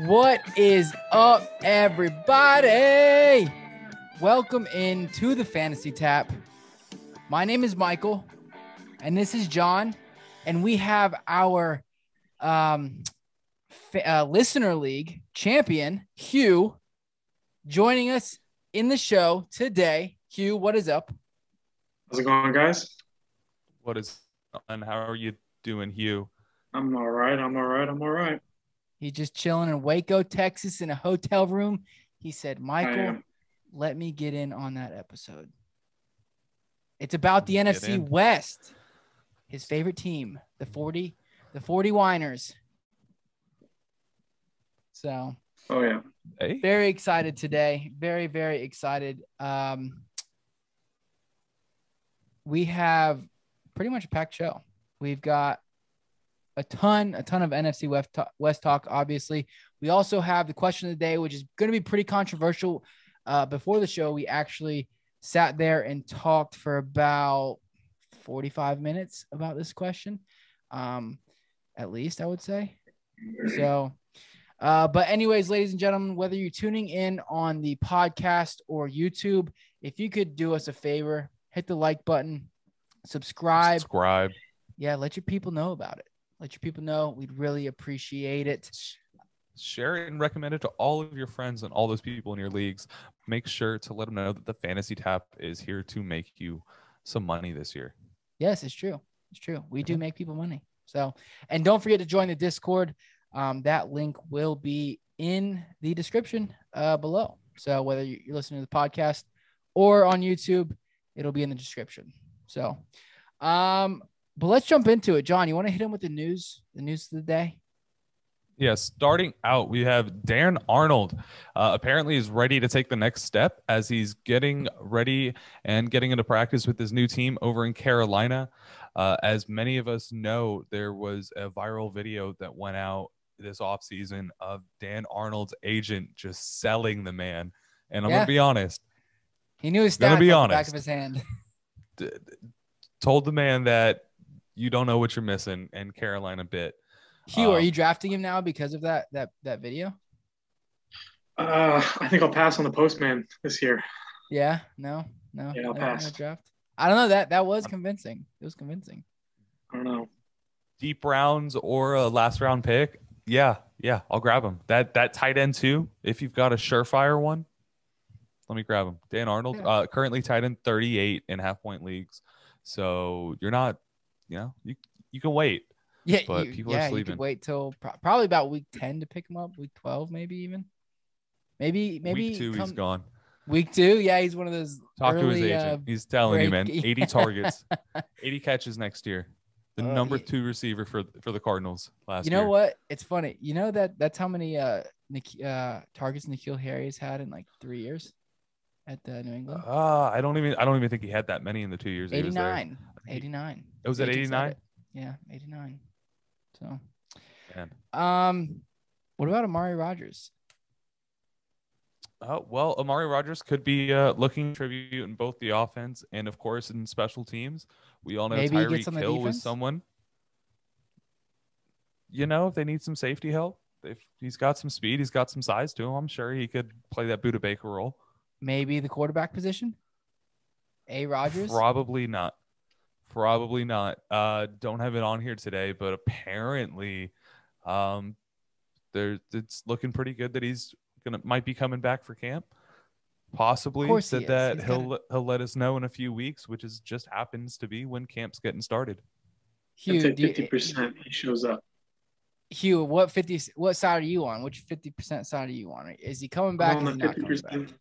What is up, everybody? Welcome into the Fantasy Tap. My name is Michael, and this is John, and we have our listener league champion, Hugh, joining us in the show today. Hugh, what is up? How's it going, guys? What is and how are you doing, Hugh? I'm all right. He's just chilling in Waco, Texas, in a hotel room. He said, Michael, let me get in on that episode. It's about the NFC West, his favorite team, the 40 Winers. So, Very excited today. Very, very excited. We have pretty much a packed show. We've got a ton of NFC West talk, obviously. We also have the question of the day, which is going to be pretty controversial. Before the show, we actually sat there and talked for about 45 minutes about this question, at least I would say. So, but anyways, ladies and gentlemen, whether you're tuning in on the podcast or YouTube, if you could do us a favor, hit the like button, subscribe. Yeah, let your people know about it. Let your people know. We'd really appreciate it. Share it and recommend it to all of your friends and all those people in your leagues. Make sure to let them know that the Fantasy Tap is here to make you some money this year. Yes, it's true. It's true. We do make people money. So, and don't forget to join the Discord. That link will be in the description below. So whether you're listening to the podcast or on YouTube, it'll be in the description. So, but let's jump into it. John, you want to hit him with the news of the day? Yes. Starting out, we have Dan Arnold. Apparently is ready to take the next step as he's getting ready and getting into practice with his new team over in Carolina. As many of us know, there was a viral video that went out this offseason of Dan Arnold's agent just selling the man. And I'm going to be honest. He knew his stats on the back of his hand. Told the man that you don't know what you're missing, and Carolina bit. Hugh, are you drafting him now because of that video? I think I'll pass on the postman this year. Yeah, no. Yeah, I'll pass. Draft. I don't know. That was convincing. It was convincing. I don't know. Deep rounds or a last round pick. Yeah, I'll grab him. That tight end too. If you've got a surefire one, let me grab him. Dan Arnold, currently tight end 38 in half-point leagues. So you're not, you can wait. Yeah, but people are sleeping. You could wait till probably about week 10 to pick him up. Week 12, maybe even. Maybe week 2 he's gone. Week 2, yeah, he's one of those. Talk to his agent. He's telling you, man. 80 targets, 80 catches next year. The number 2 receiver for the Cardinals last year. You know what? It's funny. You know that's how many targets N'Keal Harry's had in like 3 years at the New England. I don't even think he had that many in the 2 years 89. he was there. 89. It was at 89. Yeah, 89. So, man. What about Amari Rodgers? Well, Amari Rodgers could be looking to contribute in both the offense and, of course, in special teams. We all know Tyreek Hill was someone. If they need some safety help, if he's got some speed, he's got some size to him. I'm sure he could play that Buda Baker role. Maybe the quarterback position. Rodgers? Probably not. Don't have it on here today, but apparently, it's looking pretty good that he's might be coming back for camp. Possibly. Of course said that he'll let us know in a few weeks, which just happens to be when camp's getting started. Hugh, 50% he shows up. Hugh, what side are you on? Which 50% side are you on? Is he coming back? I'm on the 50%.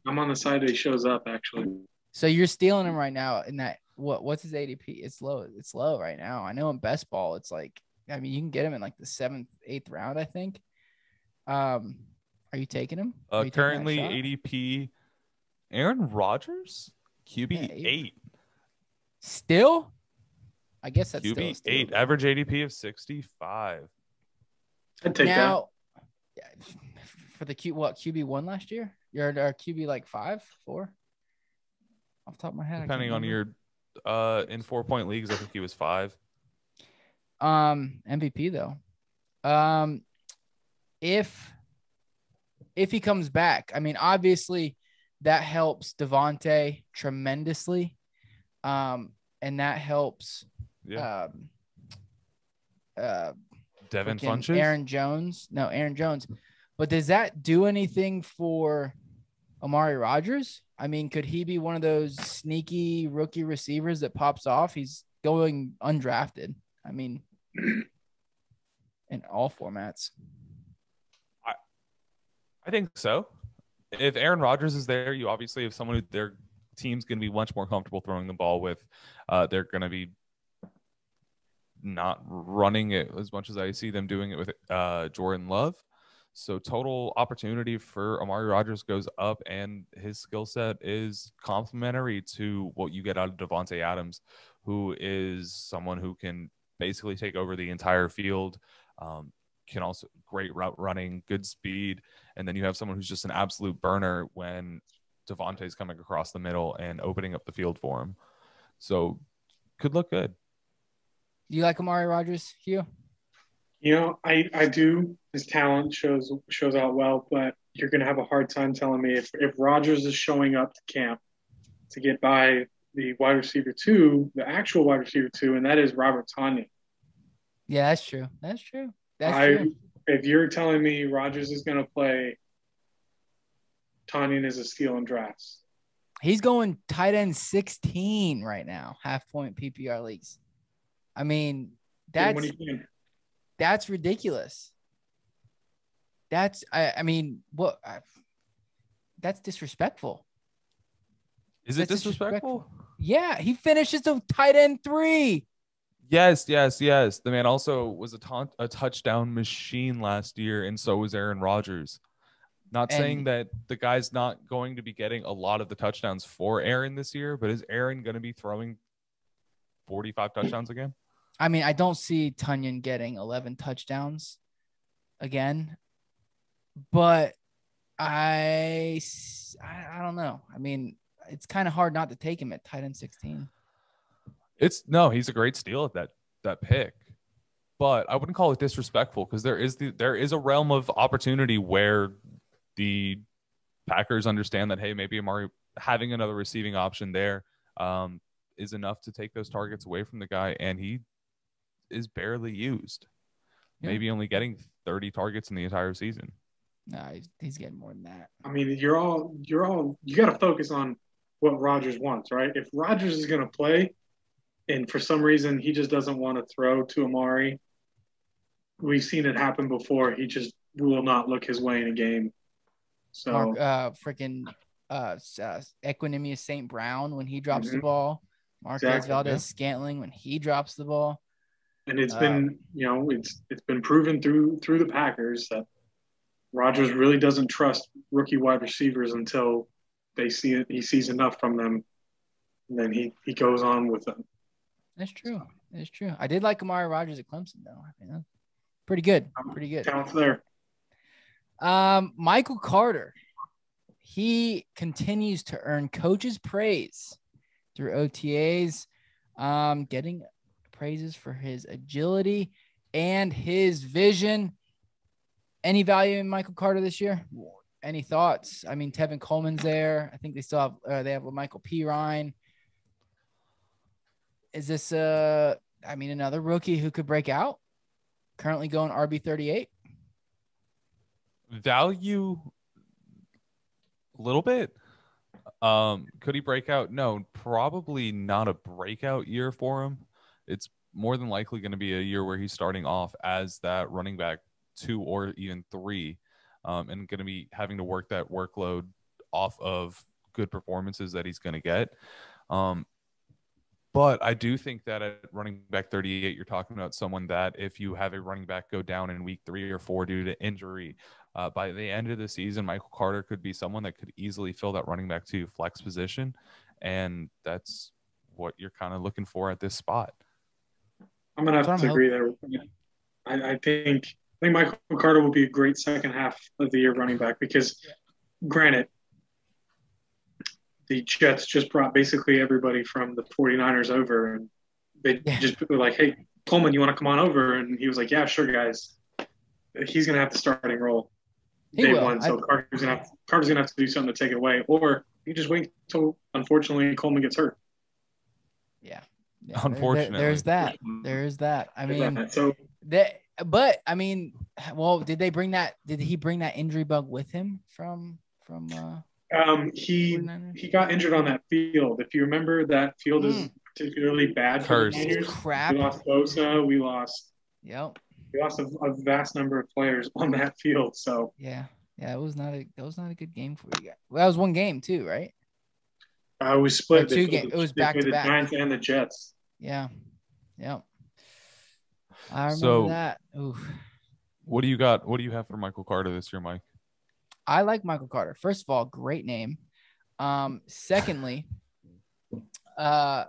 I'm on the side that he shows up, actually. So you're stealing him right now in that. What's his ADP? It's low. It's low right now. I know in best ball, it's like, I mean, you can get him in like the 7th, 8th round, I think. Are you taking him? Currently ADP, Aaron Rodgers, QB 8. Still? I guess that's QB still 8, average ADP of 65. I'd take that. For the QB1 last year? You're our QB like 5, 4? Off the top of my head. Depending on your in 4-point leagues, I think he was 5. MVP though. If if he comes back. I mean, obviously that helps Devontae tremendously. And that helps Devin freaking Funches? Aaron Jones. But does that do anything for Amari Rodgers? I mean, could he be one of those sneaky rookie receivers that pops off? He's going undrafted. I mean, in all formats. I think so. If Aaron Rodgers is there, you obviously have someone who their team's going to be much more comfortable throwing the ball with. They're going to be not running it as much as I see them doing it with Jordan Love. So total opportunity for Amari Rodgers goes up, and his skill set is complementary to what you get out of Devontae Adams, who is someone who can basically take over the entire field, can also great route running, good speed, and then you have someone who's just an absolute burner when Devontae's coming across the middle and opening up the field for him. So could look good. Do you like Amari Rodgers, Hugh? I do. His talent shows out well, but you're going to have a hard time telling me if Rodgers is showing up to camp to get by the wide receiver 2, the actual wide receiver 2, and that is Robert Tonyan. Yeah, that's true. That's true. True. If you're telling me Rodgers is going to play, Tonyan is a steal in drafts. He's going tight end 16 right now, half-point PPR leagues. I mean, that's ridiculous. That's disrespectful. Is it disrespectful? Yeah, he finishes the tight end 3. Yes. The man also was a touchdown machine last year, and so was Aaron Rodgers. Not saying that the guy's not going to be getting a lot of the touchdowns for Aaron this year, but is Aaron going to be throwing 45 touchdowns again? I mean, I don't see Tonyan getting 11 touchdowns again, but I don't know. I mean, it's kind of hard not to take him at tight end 16. He's a great steal at that pick, but I wouldn't call it disrespectful because there is a realm of opportunity where the Packers understand that, hey, maybe Amari having another receiving option there is enough to take those targets away from the guy, and he is barely used. Yeah. Maybe only getting 30 targets in the entire season. No, he's getting more than that. I mean, you got to focus on what Rodgers wants, right? If Rodgers is going to play, and for some reason he just doesn't want to throw to Amari, we've seen it happen before. He just will not look his way in a game. So, Equanimous St. Brown when he drops the ball, Marquez Valdez-Scantling when he drops the ball. And it's been, it's been proven through the Packers that Rodgers really doesn't trust rookie wide receivers until he sees enough from them, and then he goes on with them. That's true. That's true. I did like Amari Rodgers at Clemson, though. I mean, pretty good. Pretty good. Talent's there. Michael Carter, he continues to earn coaches' praise through OTAs, getting praises for his agility and his vision. Any value in Michael Carter this year? Any thoughts? I mean, Tevin Coleman's there. I think they still have they have Michael Pirine. Is this another rookie who could break out? Currently going RB38. Value a little bit. Could he break out? No, probably not a breakout year for him. It's more than likely going to be a year where he's starting off as that running back 2 or even 3, and going to be having to work that workload off of good performances that he's going to get. But I do think that at running back 38, you're talking about someone that if you have a running back go down in week 3 or 4 due to injury, by the end of the season, Michael Carter could be someone that could easily fill that running back 2 flex position. And that's what you're kind of looking for at this spot. I'm going to have to agree there. I think Michael Carter will be a great second half of the year running back because, granted, the Jets just brought basically everybody from the 49ers over, and they just were like, hey, Coleman, you want to come on over? And he was like, yeah, sure, guys. He's going to have the starting role day one, so Carter Carter's gonna have to do something to take it away, or you just wait until unfortunately Coleman gets hurt. Yeah. Unfortunately, there's that. There's that. I mean, so but I mean, well, did he bring that injury bug with him from he 49ers? got injured on that field. If you remember, that field is particularly bad for the Cursed. Niners. Crap. We lost Bosa. We lost a vast number of players on that field. So yeah, it was not a good game for you guys. Well, that was one game too, right? we split. Two games. It was back to back. The Giants and the Jets. Yeah. I remember that. Oof. What do you got? What do you have for Michael Carter this year, Mike? I like Michael Carter. First of all, great name. Secondly, Lil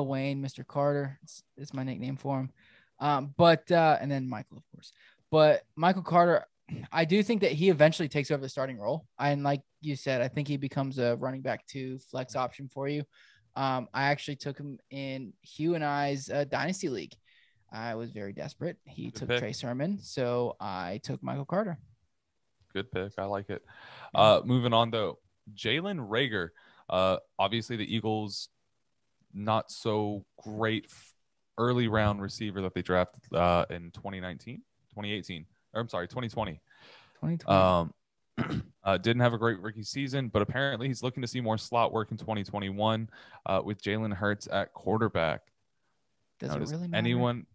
Wayne, Mr. Carter, it's my nickname for him. And then Michael, of course. But Michael Carter, I do think that he eventually takes over the starting role. And like you said, I think he becomes a running back 2 flex option for you. I actually took him in Hugh and I's Dynasty League. I was very desperate. He took Trey Sermon, so I took Michael Carter. Good pick. I like it. Moving on, though. Jalen Reagor. Obviously, the Eagles, not so great early round receiver that they drafted in 2018. Or I'm sorry, 2020. 2020. Didn't have a great rookie season, but apparently he's looking to see more slot work in 2021 with Jalen Hurts at quarterback. Does it really matter? Anyone?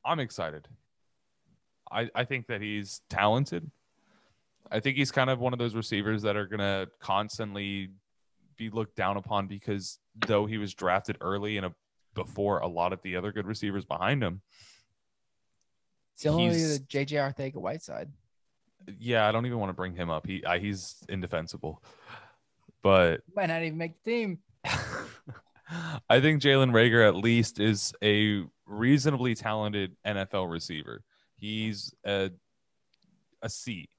I'm excited. I think that he's talented. I think he's kind of one of those receivers that are going to constantly be looked down upon because though he was drafted early and before a lot of the other good receivers behind him. Similarly to J.J. Arcega-Whiteside. Yeah, I don't even want to bring him up. He's indefensible. But might not even make the team. I think Jalen Reagor at least is a reasonably talented NFL receiver. He's a C.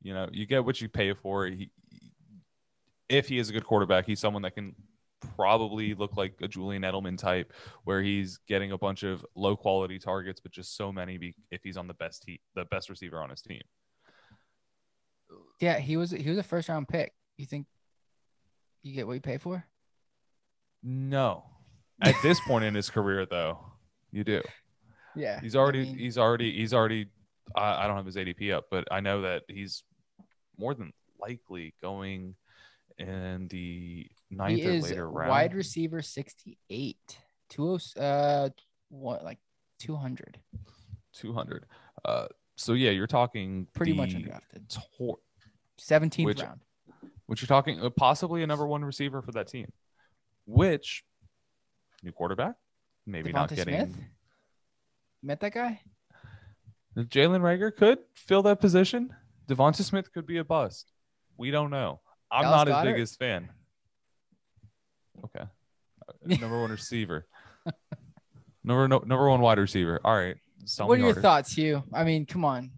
You know, you get what you pay for. If he is a good quarterback, he's someone that can probably look like a Julian Edelman type, where he's getting a bunch of low quality targets, but just so many if he's on the best receiver on his team. Yeah, he was a first round pick. You think you get what you pay for? No. At this point in his career, though, you do. Yeah. He's already I don't have his ADP up, but I know that he's more than likely going in the 9th or later round. Wide receiver 68. 200. 200. So yeah, you're talking pretty much undrafted. 17th round. Which you're talking possibly a number 1 receiver for that team. Which new quarterback? Maybe Devonta not getting. Smith? Met that guy? Jalen Reagor could fill that position. Devonta Smith could be a bust. We don't know. I'm not his biggest fan. Okay. Number 1 receiver. Number 1 wide receiver. All right. What are your thoughts, Hugh? I mean, come on.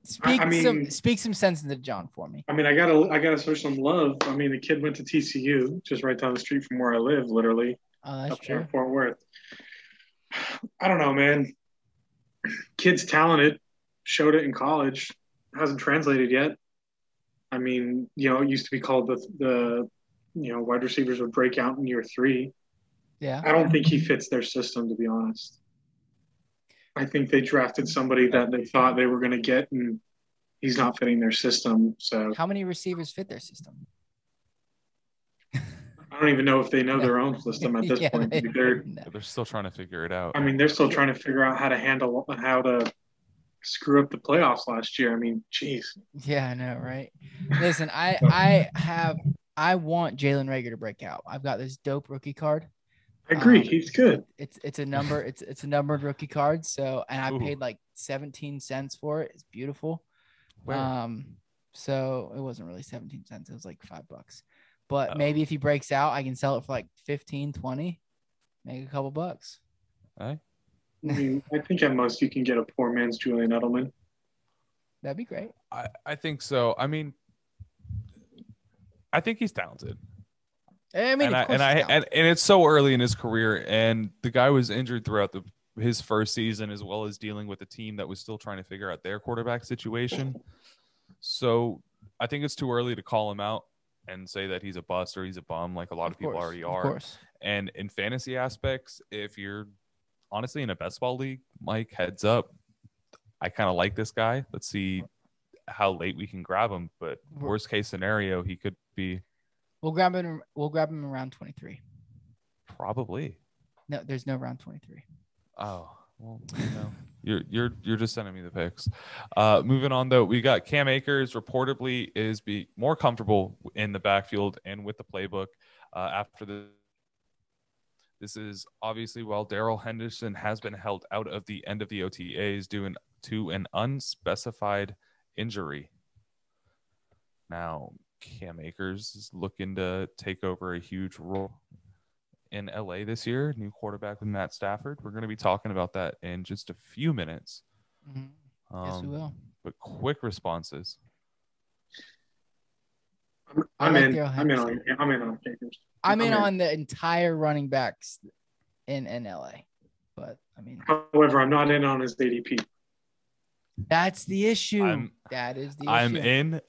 Speak some sense into John for me. I mean, I gotta show some love. I mean, the kid went to TCU, just right down the street from where I live, literally. Oh, that's true. In Fort Worth. I don't know, man. Kid's talented. Showed it in college. Hasn't translated yet. I mean, you know, it used to be called the wide receivers would break out in year 3. Yeah. I don't think he fits their system, to be honest. I think they drafted somebody that they thought they were going to get, and he's not fitting their system. So, how many receivers fit their system? I don't even know if they know their own system at this point. They're still trying to figure it out. I mean, they're still trying to figure out how to screw up the playoffs last year. I mean, jeez. Yeah, I know, right? Listen, I want Jalen Reagor to break out. I've got this dope rookie card. I agree. He's good. It's a number. It's a numbered rookie card. So, and I paid like 17 cents for it. It's beautiful. Where? So it wasn't really 17 cents. It was like $5. But maybe if he breaks out, I can sell it for like 15, 20, make a couple bucks. Right. I mean, I think at most you can get a poor man's Julian Edelman. That'd be great. I think so. I mean, I think he's talented. I mean, and it's so early in his career, and the guy was injured throughout the his first season, as well as dealing with a team that was still trying to figure out their quarterback situation. So I think it's too early to call him out and say that he's a bust or he's a bum, like a lot of people already are. Of course. And in fantasy aspects, if you're honestly in a best ball league, Mike, heads up, I kind of like this guy. Let's see how late we can grab him. But worst case scenario, he could be. We'll grab him around 23. Probably. No, there's no round 23. Oh, well, you're just sending me the picks. Moving on though, we got Cam Akers reportedly is be more comfortable in the backfield and with the playbook after the. This is obviously while Darrell Henderson has been held out of the end of the OTAs due to an unspecified injury. Now, Cam Akers is looking to take over a huge role in LA this year. New quarterback with Matt Stafford. We're going to be talking about that in just a few minutes. Mm-hmm. Yes, we will. But quick responses. I'm in on Akers. I'm in on the entire running backs in LA. But I mean, however, I'm not in on his ADP. That's the issue. That is the issue. I'm in.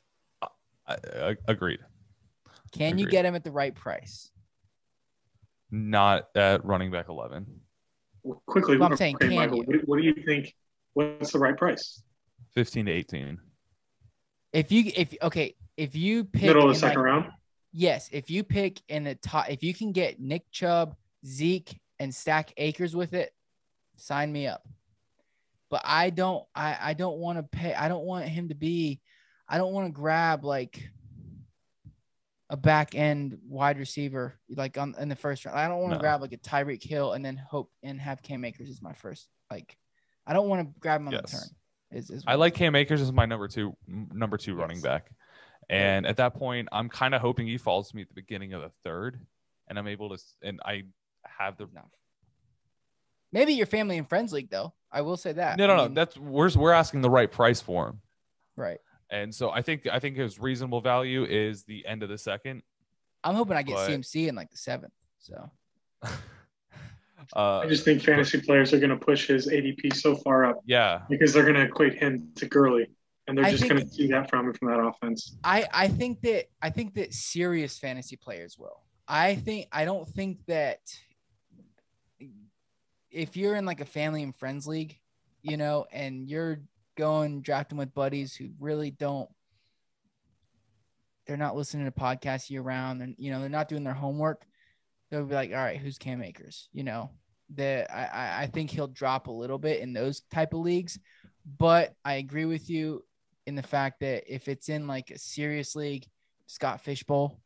Agreed. Can you get him at the right price? Not at running back 11. Well, quickly, I'm saying, can Michael, you? What do you think? What's the right price? 15 to 18. If you pick middle of the second round. Yes, if you pick in the top, if you can get Nick Chubb, Zeke, and stack Akers with it, sign me up. But I don't want to pay. I don't want him to be. I don't want to grab like a back end wide receiver like in the first round. I don't want to grab like a Tyreek Hill and then hope and have Cam Akers as my first. Like, I don't want to grab him on the turn. I like Cam Akers as my number two running back. And at that point, I'm kind of hoping he falls to me at the beginning of the third, and I'm able to, and I have the. Maybe your family and friends league, though. I will say that. No. That's we're asking the right price for him, right? And so I think his reasonable value is the end of the second. I'm hoping I get CMC in like the 7th. So. I just think fantasy players are going to push his ADP so far up. Yeah. Because they're going to equate him to Gurley. And they're just going to see that from that offense. I think that serious fantasy players will. I don't think that if you're in like a family and friends league, and you're going drafting with buddies who really they're not listening to podcasts year round, and they're not doing their homework. They'll be like, all right, who's Cam Akers? I think he'll drop a little bit in those type of leagues, but I agree with you in the fact that if it's in like a serious league, Scott Fishbowl,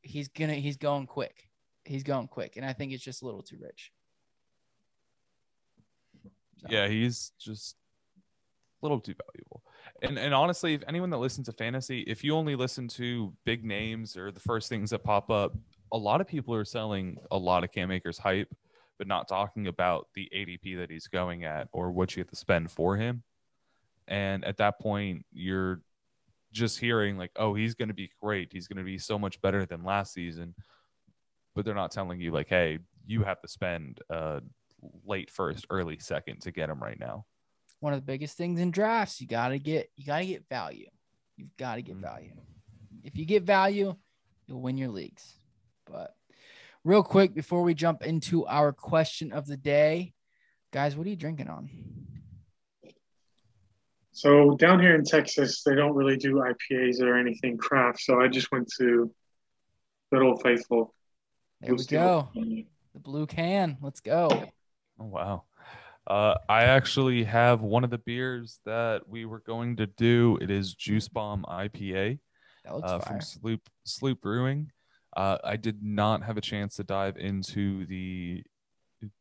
he's going quick. He's going quick. And I think it's just a little too rich. So. Yeah, he's just a little too valuable. And honestly, if anyone that listens to fantasy, if you only listen to big names or the first things that pop up, a lot of people are selling a lot of Cam Akers hype, but not talking about the ADP that he's going at or what you have to spend for him. And at that point, you're just hearing like, oh, he's going to be great. He's going to be so much better than last season. But they're not telling you like, hey, you have to spend late first, early second to get him right now. One of the biggest things in drafts, you got to get value. You've got to get value. If you get value, you'll win your leagues. But real quick, before we jump into our question of the day, guys, what are you drinking on? So down here in Texas, they don't really do IPAs or anything craft. So I just went to good old faithful. There we go. The blue can. Let's go. Oh, wow. I actually have one of the beers that we were going to do. It is Juice Bomb IPA that looks fire. From Sloop Brewing. I did not have a chance to dive into the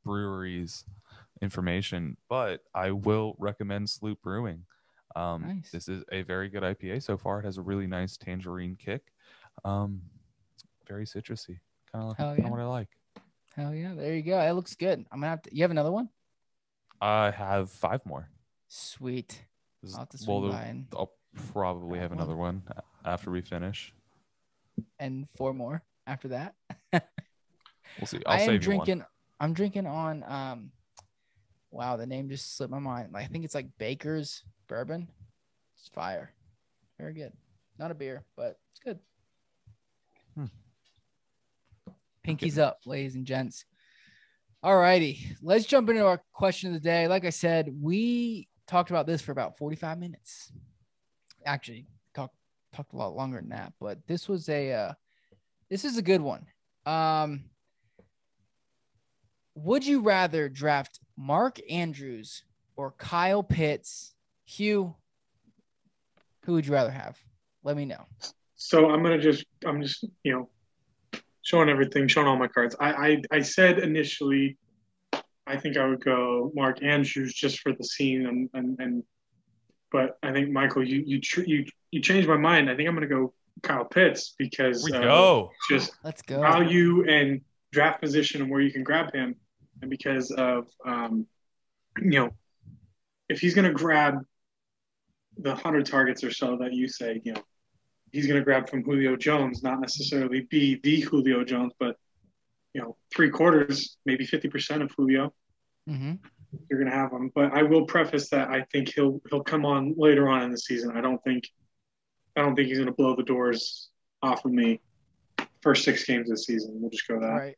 brewery's information, but I will recommend Sloop Brewing. Nice. This is a very good IPA so far. It has a really nice tangerine kick. Very citrusy. Kind of what I like. Hell yeah. There you go. It looks good. I'm going to have to. You have another one? I have 5 more. Sweet. I'll have to swing by and I'll probably have another one after we finish. And 4 more after that. We'll see. I'll save you one. I'm drinking on Wow, the name just slipped my mind. I think it's like Baker's Bourbon. It's fire. Very good. Not a beer, but it's good. Pinkies up, ladies and gents. All righty. Let's jump into our question of the day. Like I said, we talked about this for about 45 minutes. Actually, talked a lot longer than that, but this is a good one. Would you rather draft Mark Andrews or Kyle Pitts? Hugh, who would you rather have? Let me know. So I'm just showing all my cards. I said initially I think I would go Mark Andrews just for the scene but I think Michael you changed my mind. I think I'm going to go Kyle Pitts because just let's go value and draft position and where you can grab him, and because of if he's going to grab the 100 targets or so that you say, he's going to grab from Julio Jones, not necessarily be the Julio Jones, but, 3/4, maybe 50% of Julio. Mm-hmm. You're going to have him. But I will preface that I think he'll come on later on in the season. I don't think he's going to blow the doors off of me first 6 games this season. We'll just go that. Right.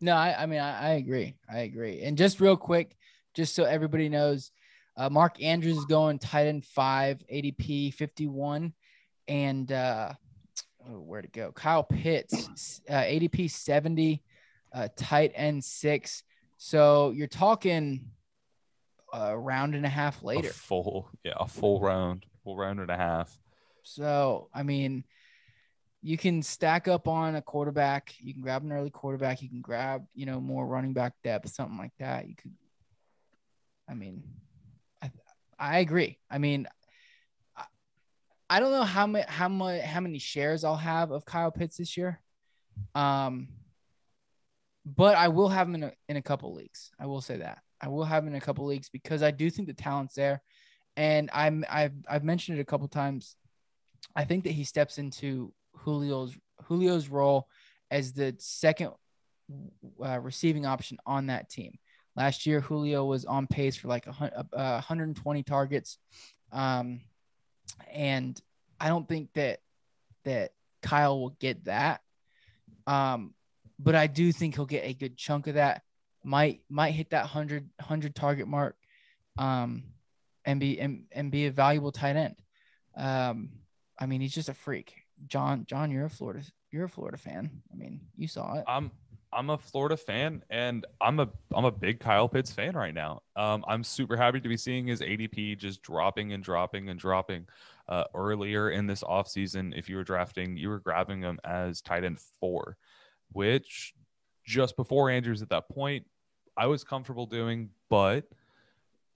No, I agree. And just real quick, just so everybody knows, Mark Andrews is going tight end 5, ADP 51. And where'd it go? Kyle Pitts, ADP 70, tight end 6. So you're talking a round and a half later. A full round and a half. So, you can stack up on a quarterback. You can grab an early quarterback. You can grab, more running back depth, something like that. You could, I agree. I don't know how many shares I'll have of Kyle Pitts this year. But I will have him in a couple leagues. I will say that. I will have him in a couple leagues because I do think the talent's there. And I've mentioned it a couple times. I think that he steps into Julio's role as the second receiving option on that team. Last year, Julio was on pace for like 120 targets. And I don't think that Kyle will get that. But I do think he'll get a good chunk of that. Might hit that 100 target mark, and be a valuable tight end. He's just a freak. John, you're a Florida fan. You saw it. I'm a Florida fan, and I'm a big Kyle Pitts fan right now. I'm super happy to be seeing his ADP just dropping and dropping and dropping. Earlier in this offseason, if you were drafting, you were grabbing him as tight end 4, which just before Andrews at that point, I was comfortable doing, but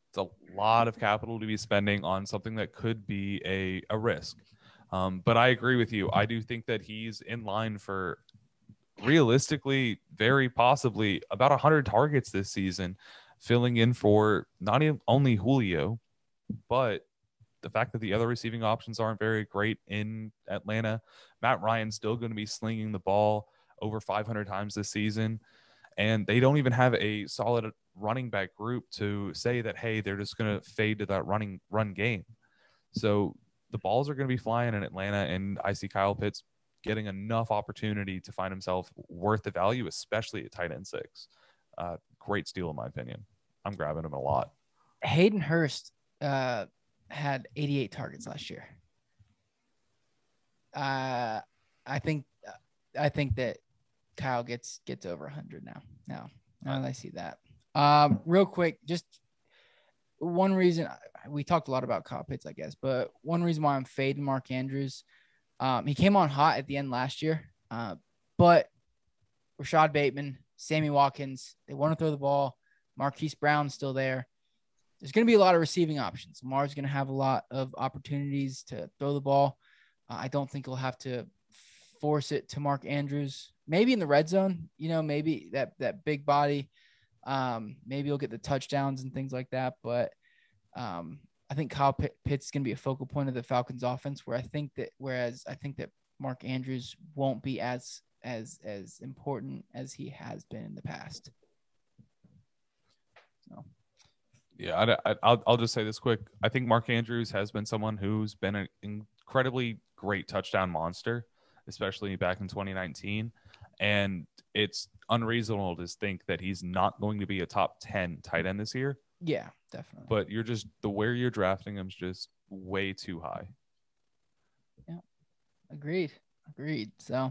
it's a lot of capital to be spending on something that could be a risk. But I agree with you. I do think that he's in line for realistically, very possibly about 100 targets this season, filling in for not only Julio, but the fact that the other receiving options aren't very great in Atlanta. Matt Ryan's still going to be slinging the ball over 500 times this season, and they don't even have a solid running back group to say that, hey, they're just going to fade to that run game. So the balls are going to be flying in Atlanta, and I see Kyle Pitts getting enough opportunity to find himself worth the value, especially at tight end 6. Great steal in my opinion. I'm grabbing him a lot. Hayden Hurst had 88 targets last year. I think that Kyle gets over 100 now. Now I see that. Real quick, just one reason we talked a lot about Kyle Pitts, I guess, but one reason why I'm fading Mark Andrews, he came on hot at the end last year, but Rashad Bateman, Sammy Watkins, they want to throw the ball. Marquise Brown's still there. There's going to be a lot of receiving options. Lamar's going to have a lot of opportunities to throw the ball. I don't think he'll have to force it to Mark Andrews. Maybe in the red zone, maybe that big body. Maybe he'll get the touchdowns and things like that. But I think Kyle Pitts is going to be a focal point of the Falcons offense, whereas I think that Mark Andrews won't be as important as he has been in the past. So Yeah, I'll just say this quick. I think Mark Andrews has been someone who's been an incredibly great touchdown monster, especially back in 2019. And it's unreasonable to think that he's not going to be a top 10 tight end this year. Yeah, definitely. But you're just where you're drafting him is just way too high. Yeah, agreed. So,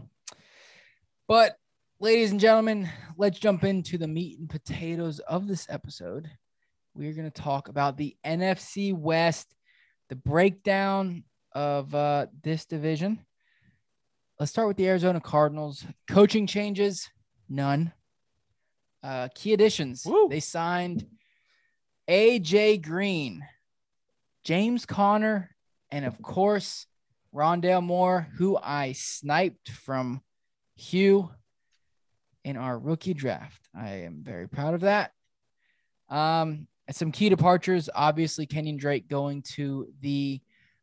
but ladies and gentlemen, let's jump into the meat and potatoes of this episode. We're going to talk about the NFC West, the breakdown of this division. Let's start with the Arizona Cardinals. Coaching changes, none. Key additions. Woo. They signed AJ Green, James Conner, and of course, Rondale Moore, who I sniped from Hugh in our rookie draft. I am very proud of that. And some key departures, obviously Kenyon Drake going to the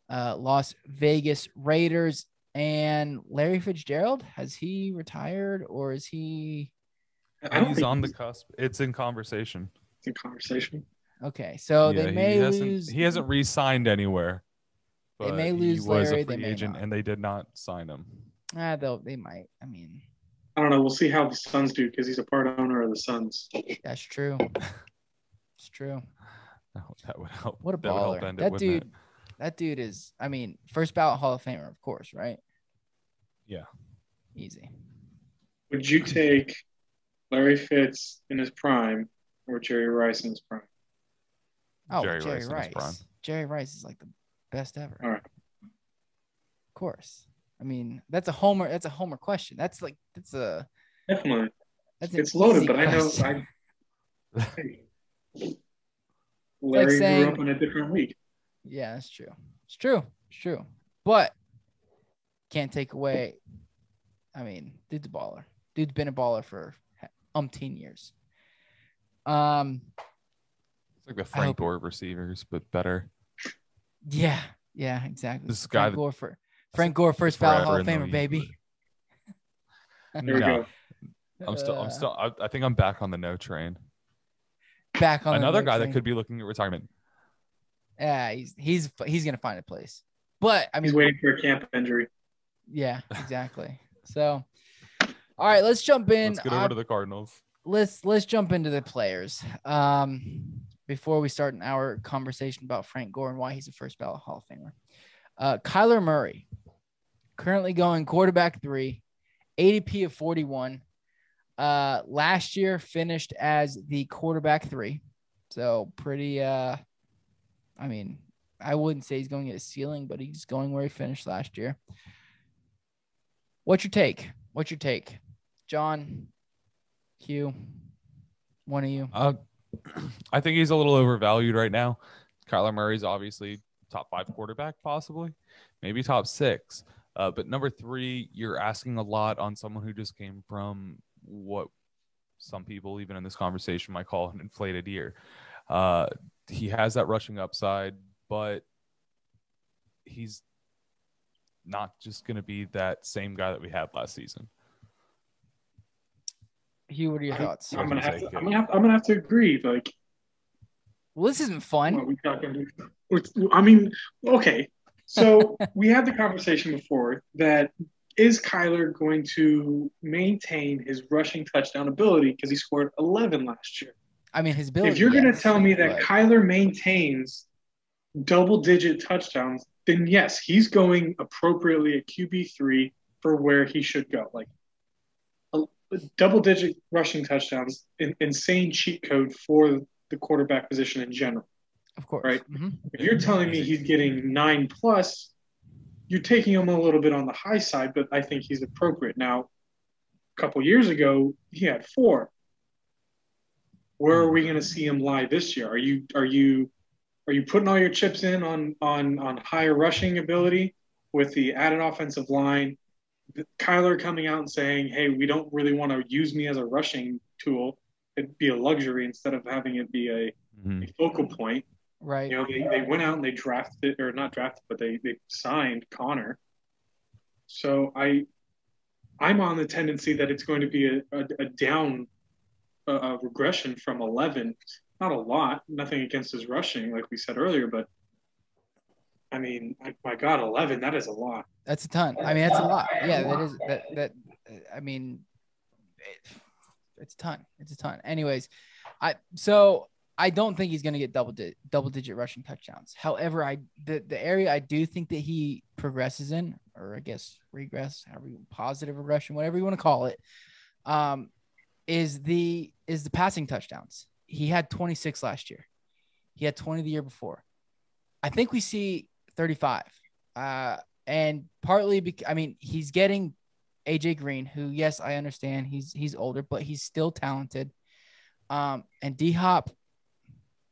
Las Vegas Raiders, and Larry Fitzgerald. Has he retired or is he? He's on the cusp. It's in conversation. It's in conversation. Okay, so they may lose. He hasn't re-signed anywhere. They may lose he was Larry. a free agent, and they did not sign him. They might. I mean, I don't know. We'll see how the Suns do because he's a part owner of the Suns. that's true. It's true. That would help. What a That would help baller. end That it, dude. wouldn't it? That dude is. I mean, first ballot Hall of Famer, of course, right? Yeah. Easy. Would you take Larry Fitz in his prime or Jerry Rice in his prime? Oh, Jerry Jerry Rice in his prime. Rice. Jerry Rice is like the best ever. All right. Of course. I mean, that's a homer. That's a homer question. That's Definitely. That's It's loaded, easy but question. Larry saying- grew up in a different league. Yeah, that's true. It's true. But can't take away. I mean, dude's a baller. Dude's been a baller for umpteen years. It's like the Frank Gore receivers, but better. Yeah, exactly. This guy, Frank Gore, first ballot Hall of forever in Famer, the baby. There we go. I think I'm back on the no train. Back on Another the guy train. that could be looking at retirement. Yeah, he's gonna find a place. But I mean, He's waiting for a camp injury. Yeah, exactly. So, all right, let's jump in. Let's get over to the Cardinals. Let's jump into the players. Before we start our conversation about Frank Gore and why he's a first ballot Hall of Famer. Kyler Murray, currently going quarterback 3, ADP of 41. Last year finished as the quarterback 3. So pretty, I mean, I wouldn't say he's going at a ceiling, but he's going where he finished last year. What's your take? John, Hugh, one of you. I think he's a little overvalued right now. Kyler Murray's obviously top 5 quarterback, possibly, maybe top 6. But number 3, you're asking a lot on someone who just came from what some people, even in this conversation, might call an inflated year. He has that rushing upside, but he's not just going to be that same guy that we had last season. Hugh, what are your thoughts? I'm gonna have to agree. Like, well, this isn't fun. What are we talking? I mean, okay. So we had the conversation before that is Kyler going to maintain his rushing touchdown ability because he scored 11 last year? I mean, his ability. If you're going to tell me that Kyler maintains double-digit touchdowns, then yes, he's going appropriately at QB3 for where he should go. Like double-digit rushing touchdowns, insane cheat code for the quarterback position in general. Of course. Right? Mm-hmm. If you're telling me he's getting 9+, you're taking him a little bit on the high side, but I think he's appropriate. Now, a couple years ago, he had 4. Where are we going to see him lie this year? Are you putting all your chips in on higher rushing ability with the added offensive line? Kyler coming out and saying, "Hey, we don't really want to use me as a rushing tool. It'd be a luxury instead of having it be a focal point." Right. You know, they went out and they drafted, or not drafted, but they signed Connor. So I'm on the tendency that it's going to be a down regression from 11 not a lot, nothing against his rushing, like we said earlier, but I mean, my God, 11, that is a lot. That's a ton. I mean, that's a lot. Yeah, that is that. I mean, it's a ton. It's a ton. Anyways, I don't think he's going to get double digit rushing touchdowns. However, the area I do think that he progresses in, or I guess regress, however positive regression, whatever you want to call it, is the passing touchdowns. He had 26 last year. He had 20 the year before. I think we see 35. And partly I mean, he's getting AJ Green, who, yes, I understand he's older, but he's still talented. And D-Hop,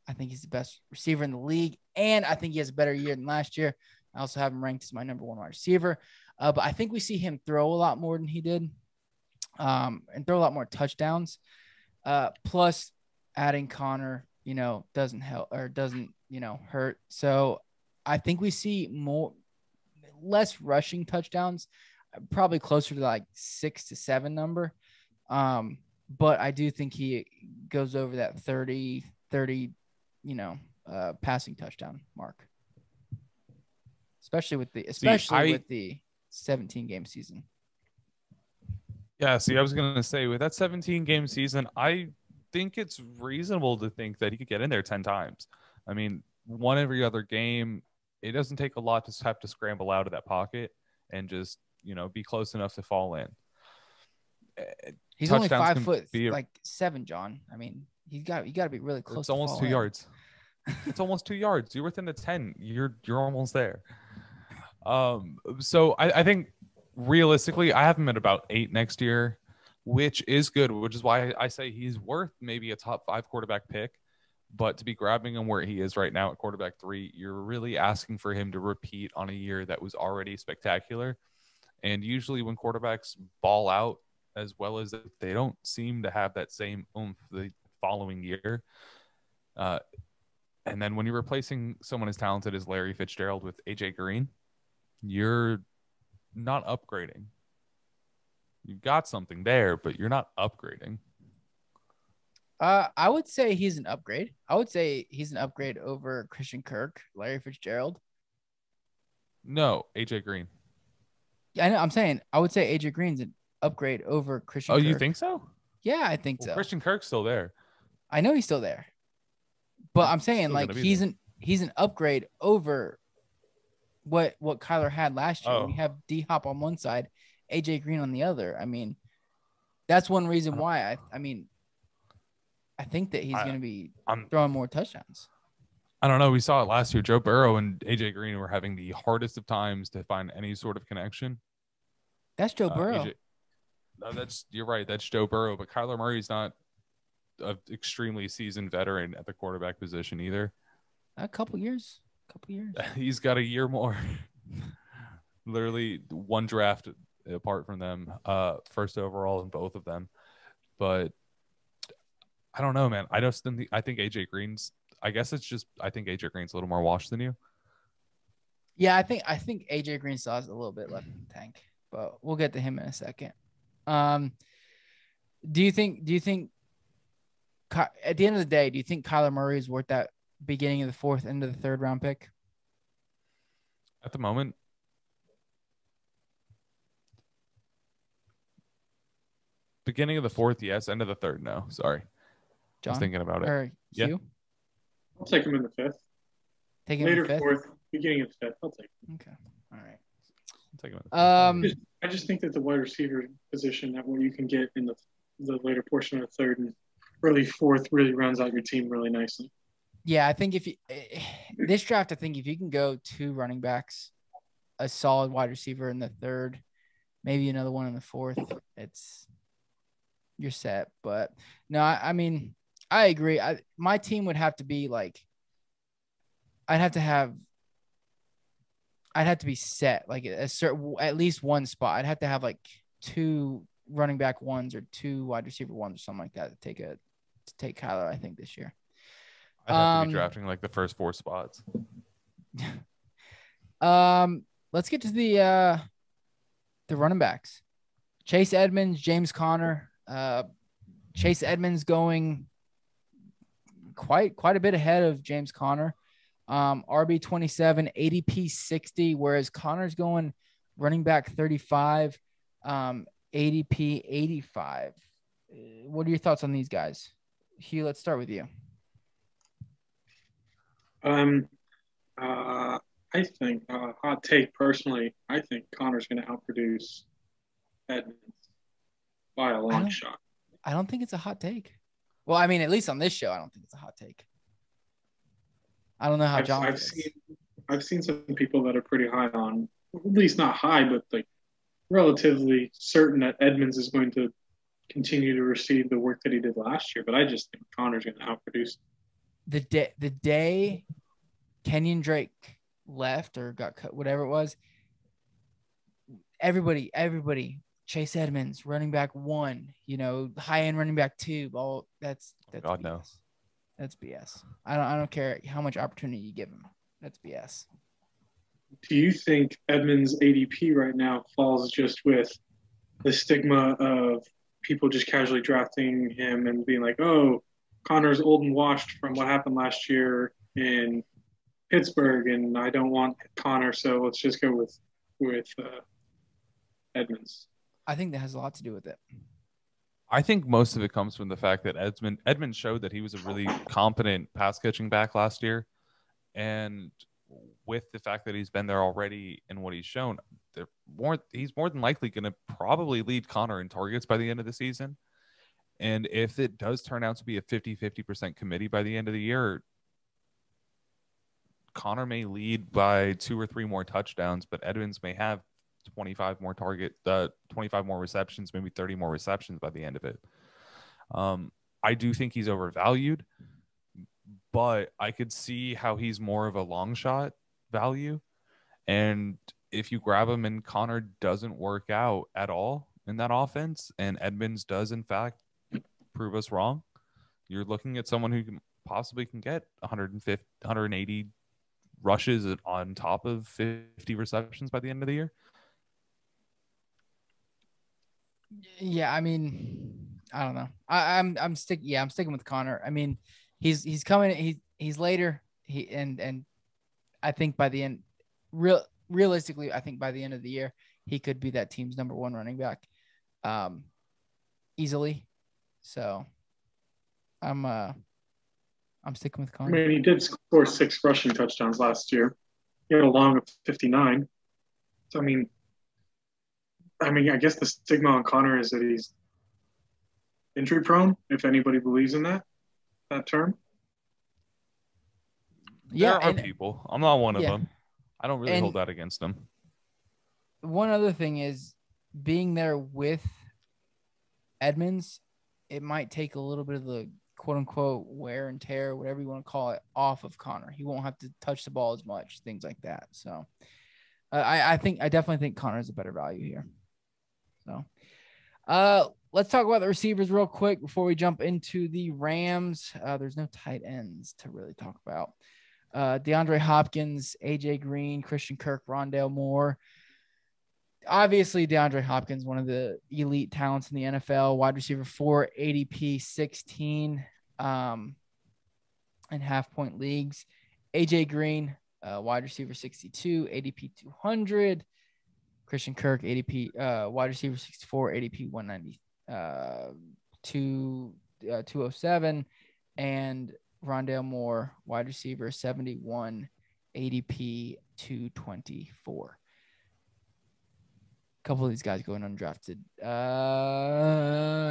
I think he's the best receiver in the league, and I think he has a better year than last year. I also have him ranked as my number 1 wide receiver. But I think we see him throw a lot more than he did, and throw a lot more touchdowns. Plus, adding Connor, doesn't help or doesn't, hurt. So I think we see less rushing touchdowns, probably closer to like 6 to 7 number. But I do think he goes over that 30, passing touchdown mark, especially with the 17 game season. Yeah. See, I was going to say with that 17 game season, I think it's reasonable to think that he could get in there 10 times. I mean, one every other game, it doesn't take a lot to have to scramble out of that pocket and just, be close enough to fall in. He's only 5'7", John. I mean, you got to be really close. It's almost 2 yards. It's almost 2 yards. You're within the 10. You're almost there. So I think realistically, I have him at about 8 next year, which is good, which is why I say he's worth maybe a top 5 quarterback pick. But to be grabbing him where he is right now at quarterback 3, you're really asking for him to repeat on a year that was already spectacular. And usually when quarterbacks ball out as well as they don't seem to have that same oomph the following year. And then when you're replacing someone as talented as Larry Fitzgerald with AJ Green, you're not upgrading. You've got something there, but you're not upgrading. I would say he's an upgrade. I would say he's an upgrade over Christian Kirk, Larry Fitzgerald. No, AJ Green. Yeah, I know. I'm saying I would say AJ Green's an upgrade over Christian Kirk. Oh, you think so? Yeah, I think so. Christian Kirk's still there. I know he's still there. But I'm saying like he's an upgrade over what Kyler had last year. Oh. You have D-Hop on one side, AJ Green on the other. I mean, that's one reason why I think that he's going to be throwing more touchdowns. I don't know. We saw it last year. Joe Burrow and AJ Green were having the hardest of times to find any sort of connection. That's Joe Burrow. You're right. That's Joe Burrow. But Kyler Murray's not an extremely seasoned veteran at the quarterback position either. A couple years. He's got a year more. Literally one draft apart from them. First overall in both of them. But I don't know, man. I think AJ Green's. I guess it's just I think AJ Green's a little more washed than you. Yeah, I think AJ Green still has a little bit left in the tank, but we'll get to him in a second. Do you think at the end of the day, do you think Kyler Murray is worth that beginning of the 4th, end of the 3rd round pick? At the moment, beginning of the 4th, yes. End of the 3rd, no. Sorry. John, I was thinking about it. Yeah. I'll take him in the 5th. Take him later in the 5th? 4th, beginning of the 5th. I'll take him. Okay. All right. I'll take him in the 5th. I just think that the wide receiver position, that what you can get in the later portion of the 3rd and early 4th, really rounds out your team really nicely. Yeah, I think this draft, I think if you can go 2 running backs, a solid wide receiver in the 3rd, maybe another one in the 4th, you're set. But no, I mean, I agree. My team would have to be like, I'd have to be set like at least one spot. I'd have to have like 2 running back ones or 2 wide receiver ones or something like that to take Kyler, I think, this year. I'd have to be drafting like the first 4 spots. Let's get to the running backs. Chase Edmonds, James Conner. Chase Edmonds going quite a bit ahead of James Conner. RB 27, ADP 60, whereas Connor's going running back 35, ADP 85. What are your thoughts on these guys? Hugh, let's start with you. I think hot take personally. I think Connor's going to outproduce Edmonds by a long shot. I don't think it's a hot take. Well, I mean, at least on this show, I don't think it's a hot take. I don't know how John. I've seen some people that are pretty high on, at least not high, but like relatively certain that Edmonds is going to continue to receive the work that he did last year. But I just think Connor's going to outproduce. The day Kenyon Drake left or got cut, whatever it was, everybody, Chase Edmonds, running back 1, high end running back 2, all that's God BS. no. That's BS. I don't care how much opportunity you give him. That's BS. Do you think Edmonds' ADP right now falls just with the stigma of people just casually drafting him and being like, oh, Connor's old and washed from what happened last year in Pittsburgh, and I don't want Connor, so let's just go with Edmonds? I think that has a lot to do with it. I think most of it comes from the fact that Edmonds showed that he was a really competent pass catching back last year. And with the fact that he's been there already and what he's shown, he's more than likely going to probably lead Connor in targets by the end of the season. And if it does turn out to be a 50% committee by the end of the year, Connor may lead by 2 or 3 more touchdowns, but Edmonds may have 25 more 25 more receptions, maybe 30 more receptions by the end of it. I do think he's overvalued, but I could see how he's more of a long shot value. And if you grab him and Connor doesn't work out at all in that offense, and Edmonds does in fact prove us wrong, you're looking at someone who possibly can get 150, 180 rushes on top of 50 receptions by the end of the year. Yeah, I mean, I don't know. I'm sticking with Connor. I mean, he's coming. He's later. And I think by the end, realistically, I think by the end of the year, he could be that team's number 1 running back, easily. So, I'm sticking with Connor. I mean, he did score 6 rushing touchdowns last year. He had a long of 59. So I guess the stigma on Connor is that he's injury prone, if anybody believes in that term. Yeah, there are people. I'm not one of them. I don't really hold that against him. One other thing is being there with Edmonds, it might take a little bit of the quote unquote wear and tear, whatever you want to call it, off of Connor. He won't have to touch the ball as much, things like that. So I definitely think Connor is a better value here. So let's talk about the receivers real quick before we jump into the Rams. There's no tight ends to really talk about. DeAndre Hopkins, AJ Green, Christian Kirk, Rondale Moore. Obviously, DeAndre Hopkins, one of the elite talents in the NFL, wide receiver 4, ADP 16, and half-point leagues. AJ Green, wide receiver 62, ADP 200. Christian Kirk, ADP, wide receiver 64, ADP 190, 207, and Rondale Moore, wide receiver 71, ADP 224. A couple of these guys going undrafted.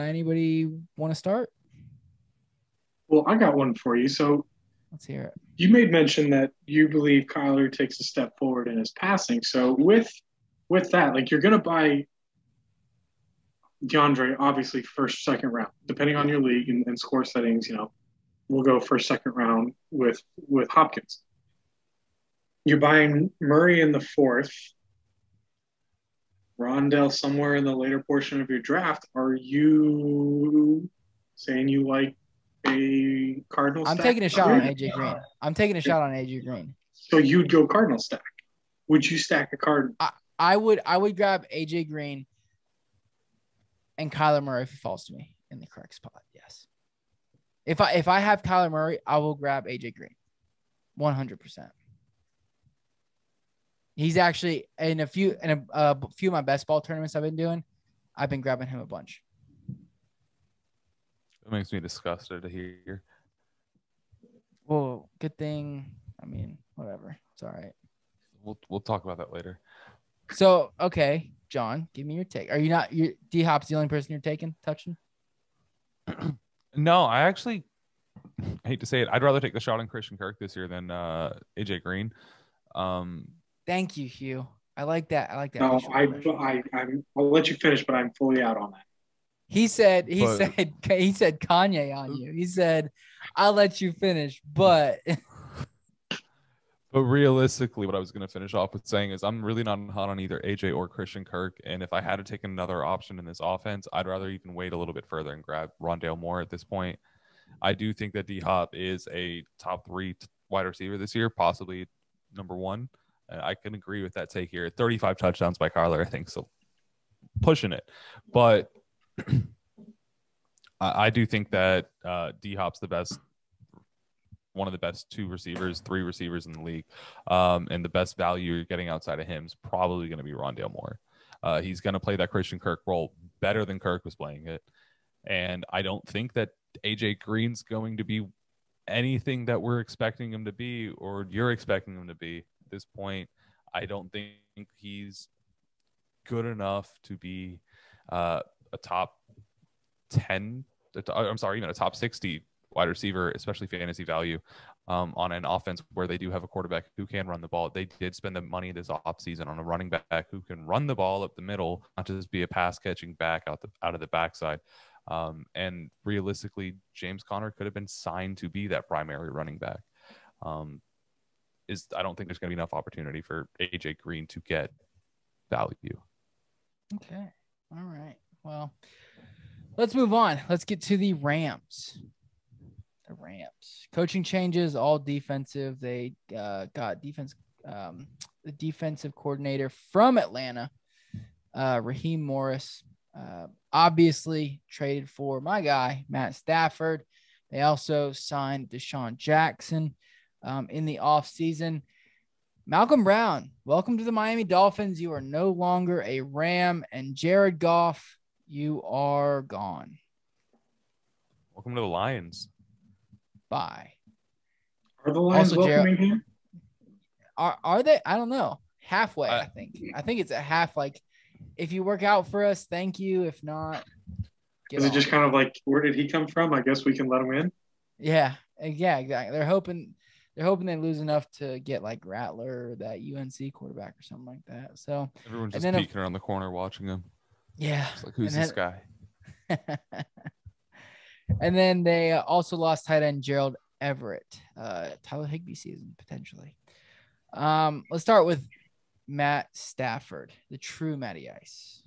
Anybody want to start? Well, I got one for you. So let's hear it. You made mention that you believe Kyler takes a step forward in his passing. So with that, like, you're going to buy DeAndre, obviously, first, second round, depending on your league and score settings. We'll go first, second round with Hopkins. You're buying Murray in the 4th, Rondale somewhere in the later portion of your draft. Are you saying you like a Cardinal stack? I'm taking a shot on AJ Green. So you'd go Cardinal stack. Would you stack a Cardinal? I would grab AJ Green and Kyler Murray if he falls to me in the correct spot. Yes. If I have Kyler Murray, I will grab AJ Green, 100%. He's actually in a few of my best ball tournaments I've been doing. I've been grabbing him a bunch. It makes me disgusted to hear. Well, good thing. I mean, whatever. It's all right. We'll talk about that later. So, okay, John, give me your take. Are you not? D-Hop's the only person you're touching? No, I actually hate to say it. I'd rather take the shot on Christian Kirk this year than AJ Green. Thank you, Hugh. I like that. No, I'll let you finish, but I'm fully out on that. He said Kanye on you. He said, I'll let you finish, but realistically, what I was going to finish off with saying is I'm really not hot on either AJ or Christian Kirk. And if I had to take another option in this offense, I'd rather even wait a little bit further and grab Rondale Moore at this point. I do think that D-Hop is a top 3 wide receiver this year, possibly number 1. I can agree with that take here. 35 touchdowns by Kyler, I think, so pushing it. But I do think that D-Hop's one of the best 3 receivers in the league. And the best value you're getting outside of him is probably going to be Rondale Moore. He's going to play that Christian Kirk role better than Kirk was playing it. And I don't think that AJ Green's going to be anything that we're expecting him to be or you're expecting him to be at this point. I don't think he's good enough to be a top 10. I'm sorry, even a top 60 wide receiver, especially fantasy value, on an offense where they do have a quarterback who can run the ball. They did spend the money this offseason on a running back who can run the ball up the middle, not just be a pass catching back out of the backside. And realistically, James Conner could have been signed to be that primary running back. I don't think there's going to be enough opportunity for AJ Green to get value. Okay. All right. Well, let's move on. Let's get to the Rams. The Rams. Coaching changes, all defensive. They got the defensive coordinator from Atlanta, Raheem Morris. Obviously traded for my guy, Matt Stafford. They also signed Deshaun Jackson in the offseason. Malcolm Brown, welcome to the Miami Dolphins. You are no longer a Ram. And Jared Goff, you are gone. Welcome to the Lions. Bye. Are the Lions also, welcoming him? Are they? I don't know. Halfway, I think. I think it's a half. Like, if you work out for us, thank you. If not, is it just kind of like, where did he come from? I guess we can let him in. Yeah, exactly. They're hoping they lose enough to get like Rattler, or that UNC quarterback or something like that. So everyone's just peeking around the corner watching him. Yeah. It's like, who's this guy? And then they also lost tight end Gerald Everett. Tyler Higbee season, potentially. Let's start with Matt Stafford, the true Matty Ice.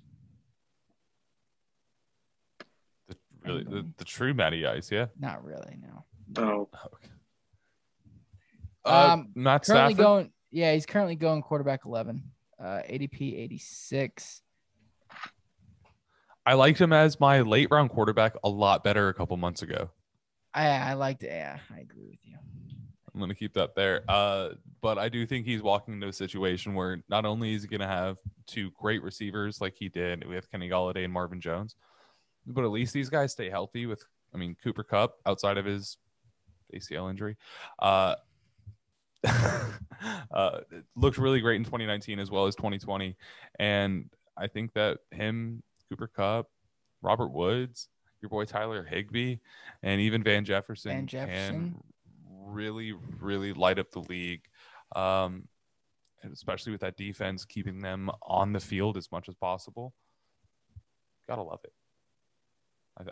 The true Matty Ice, yeah? Not really, no. Oh. Okay. Matt Stafford? He's currently going quarterback 11. ADP 86. I liked him as my late round quarterback a lot better a couple months ago. I liked it. Yeah, I agree with you. I'm going to keep that there. But I do think he's walking into a situation where not only is he going to have 2 great receivers like he did with Kenny Golladay and Marvin Jones, but at least these guys stay healthy with, Cooper Kupp outside of his ACL injury. Looked really great in 2019 as well as 2020. And I think that him, Cooper Kupp, Robert Woods, your boy Tyler Higbee, and even Van Jefferson can really, really light up the league. And especially with that defense, keeping them on the field as much as possible. Gotta love it.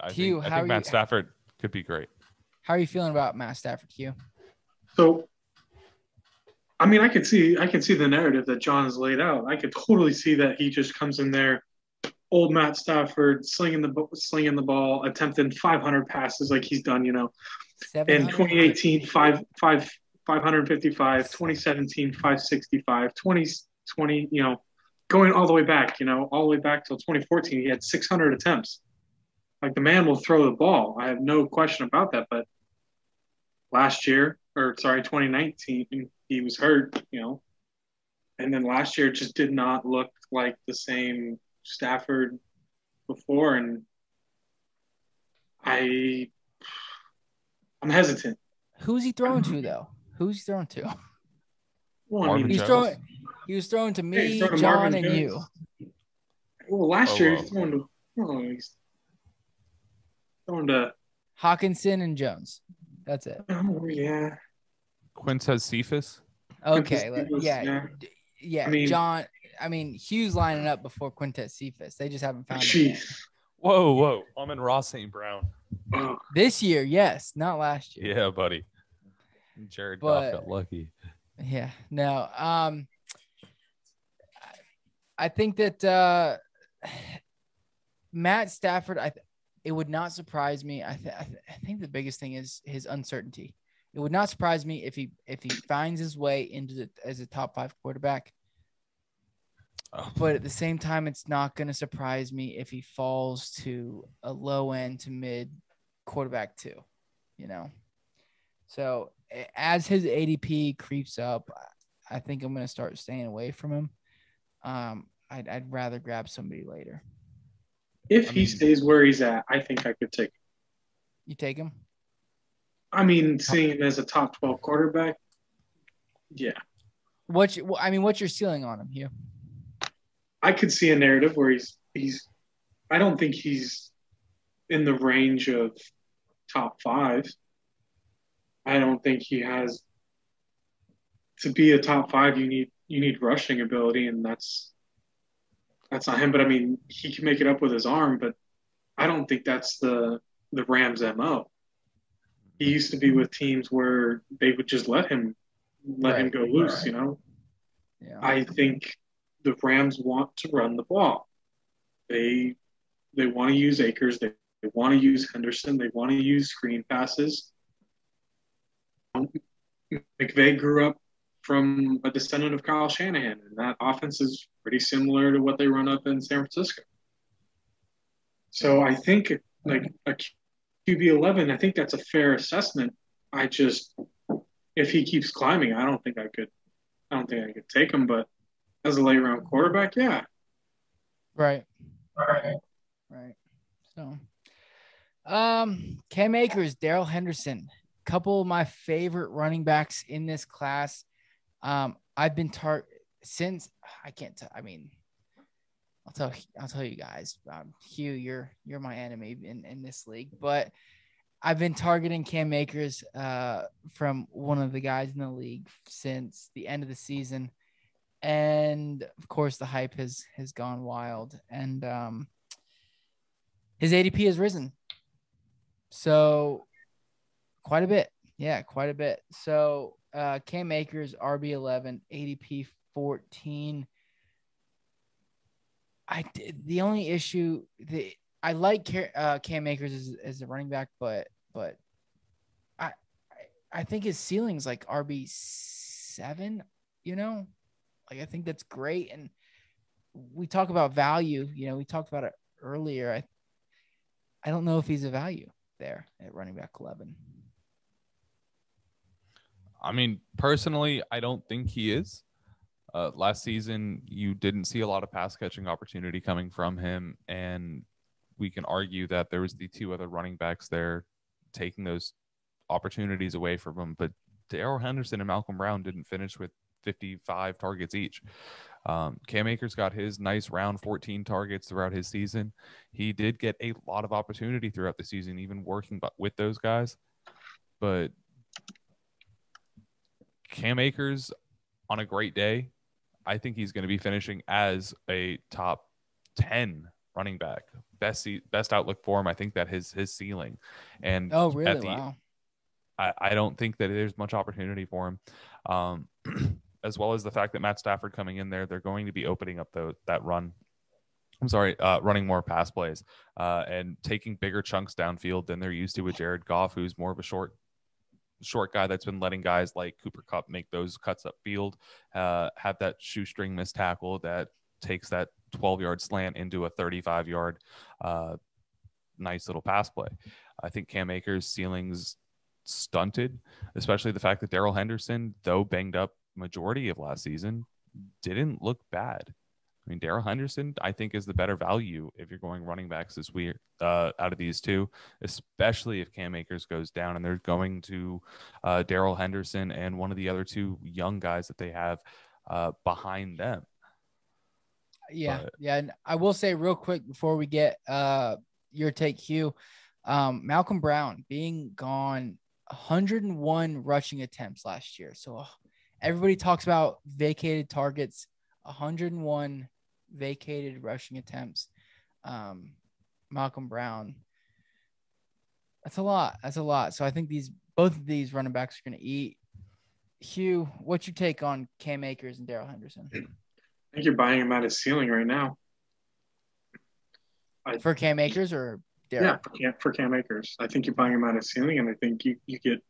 I think Matt Stafford could be great. How are you feeling about Matt Stafford, Hugh? So, I can see the narrative that John has laid out. I could totally see that he just comes in there, old Matt Stafford, slinging the ball, attempting 500 passes like he's done, in 2018, 555, 2017, 565, 2020, going all the way back, all the way back till 2014, he had 600 attempts. Like, the man will throw the ball. I have no question about that. But last year, 2019, he was hurt, and then last year it just did not look like the same Stafford before. And I'm hesitant. Who's he throwing to though? Who's he throwing to? Well, Marvin He's Jones? throwing. He was throwing to Yeah, he's me, throwing to John, Marvin and Jones. you. Well, last Oh, year wow. he's throwing to. Hawkinson and Jones. That's it. Oh yeah. Quintez Cephas. Okay. Yeah. Yeah. I mean, John. Hughes lining up before Quintez Cephas. They just haven't found him yet. Jeez. Whoa. I'm in Ross St. Brown. Oh, This year, yes, not last year. Yeah, buddy. Jared But- Goff got lucky. Yeah. No. I think that Matt Stafford. It would not surprise me. I think the biggest thing is his uncertainty. It would not surprise me if he finds his way into as a top 5 quarterback. Oh. But at the same time, it's not going to surprise me if he falls to a low end to mid quarterback 2. So as his ADP creeps up, I think I'm going to start staying away from him. I'd rather grab somebody later. if he stays where he's at, I think I could take him. You take him? Seeing him as a top 12 quarterback, yeah. What's your ceiling on him, Hugh? I could see a narrative where he's I don't think he's in the range of top 5. I don't think he has to be a top 5. You need rushing ability, and that's not him. But he can make it up with his arm, but I don't think that's the Rams' MO. He used to be with teams where they would just let him go loose, Yeah. I think the Rams want to run the ball. They want to use Akers. They want to use Henderson. They want to use screen passes. McVay grew up from a descendant of Kyle Shanahan, and that offense is pretty similar to what they run up in San Francisco. So I think like a QB11, I think that's a fair assessment. If he keeps climbing, I don't think I could take him, but as a late round quarterback, yeah. Right. So, Cam Akers, Darrell Henderson, couple of my favorite running backs in this class. I've been since I can't tell. I'll tell you guys. Hugh, you're my enemy in this league, but I've been targeting Cam Akers from one of the guys in the league since the end of the season. And of course the hype has gone wild, and his ADP has risen. So quite a bit. Yeah, quite a bit. So Cam Akers, RB11, ADP 14. The only issue I like Cam Akers as a running back, but I think his ceiling's like RB7, Like, I think that's great. And we talk about value, we talked about it earlier. I don't know if he's a value there at running back 11. Personally, I don't think he is. Last season, you didn't see a lot of pass catching opportunity coming from him. And we can argue that there was the 2 other running backs there taking those opportunities away from him. But Darrell Henderson and Malcolm Brown didn't finish with 55 targets each. Cam Akers got his nice round 14 targets throughout his season. He did get a lot of opportunity throughout the season, even working with those guys. But Cam Akers, on a great day, I think he's going to be finishing as a top 10 running back. Best outlook for him. I think that his ceiling. And oh, really? Wow. I don't think that there's much opportunity for him. As well as the fact that Matt Stafford coming in there, they're going to be opening up that run. Running more pass plays and taking bigger chunks downfield than they're used to with Jared Goff, who's more of a short guy that's been letting guys like Cooper Kupp make those cuts upfield, have that shoestring missed tackle that takes that 12-yard slant into a 35-yard nice little pass play. I think Cam Akers' ceiling's stunted, especially the fact that Darrell Henderson, though banged up majority of last season, didn't look bad. I mean, Darrell Henderson, I think, is the better value if you're going running backs this week out of these two, especially if Cam Akers goes down and they're going to Darrell Henderson and one of the other two young guys that they have behind them. Yeah. And I will say real quick before we get your take, Hugh, Malcolm Brown being gone, 101 rushing attempts last year. So everybody talks about vacated targets, 101 vacated rushing attempts. Malcolm Brown, that's a lot. So I think both of these running backs are going to eat. Hugh, what's your take on Cam Akers and Darrell Henderson? I think you're buying him at his ceiling right now. For Cam Akers or Darrell? Yeah, for Cam Akers. I think you're buying him at his ceiling, and I think you get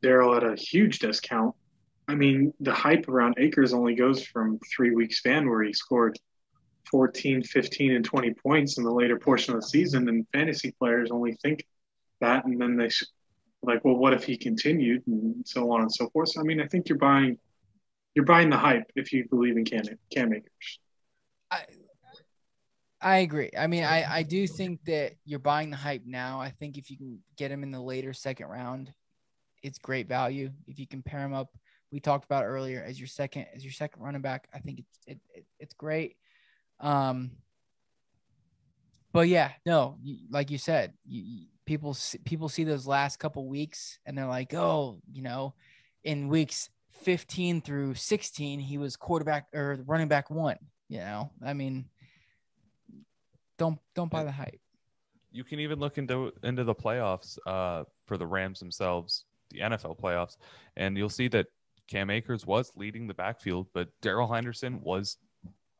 Darrell at a huge discount. I mean, the hype around Akers only goes from 3-week span where he scored 14, 15, and 20 points in the later portion of the season, and fantasy players only think that, and then they like, well, what if he continued, and so on and so forth. So, I mean, I think you're buying the hype if you believe in Cam Akers. I agree. I mean, I do think that you're buying the hype now. I think if you can get him in the later second round, it's great value. If you can pair him up, we talked about earlier, as your second running back, I think it's great. But yeah, no, like you said, people see those last couple weeks and they're like, oh, in weeks 15 through 16, he was quarterback or running back one. I mean, don't buy the hype. You can even look into the playoffs for the Rams themselves, the NFL playoffs, and you'll see that Cam Akers was leading the backfield, but Darrell Henderson was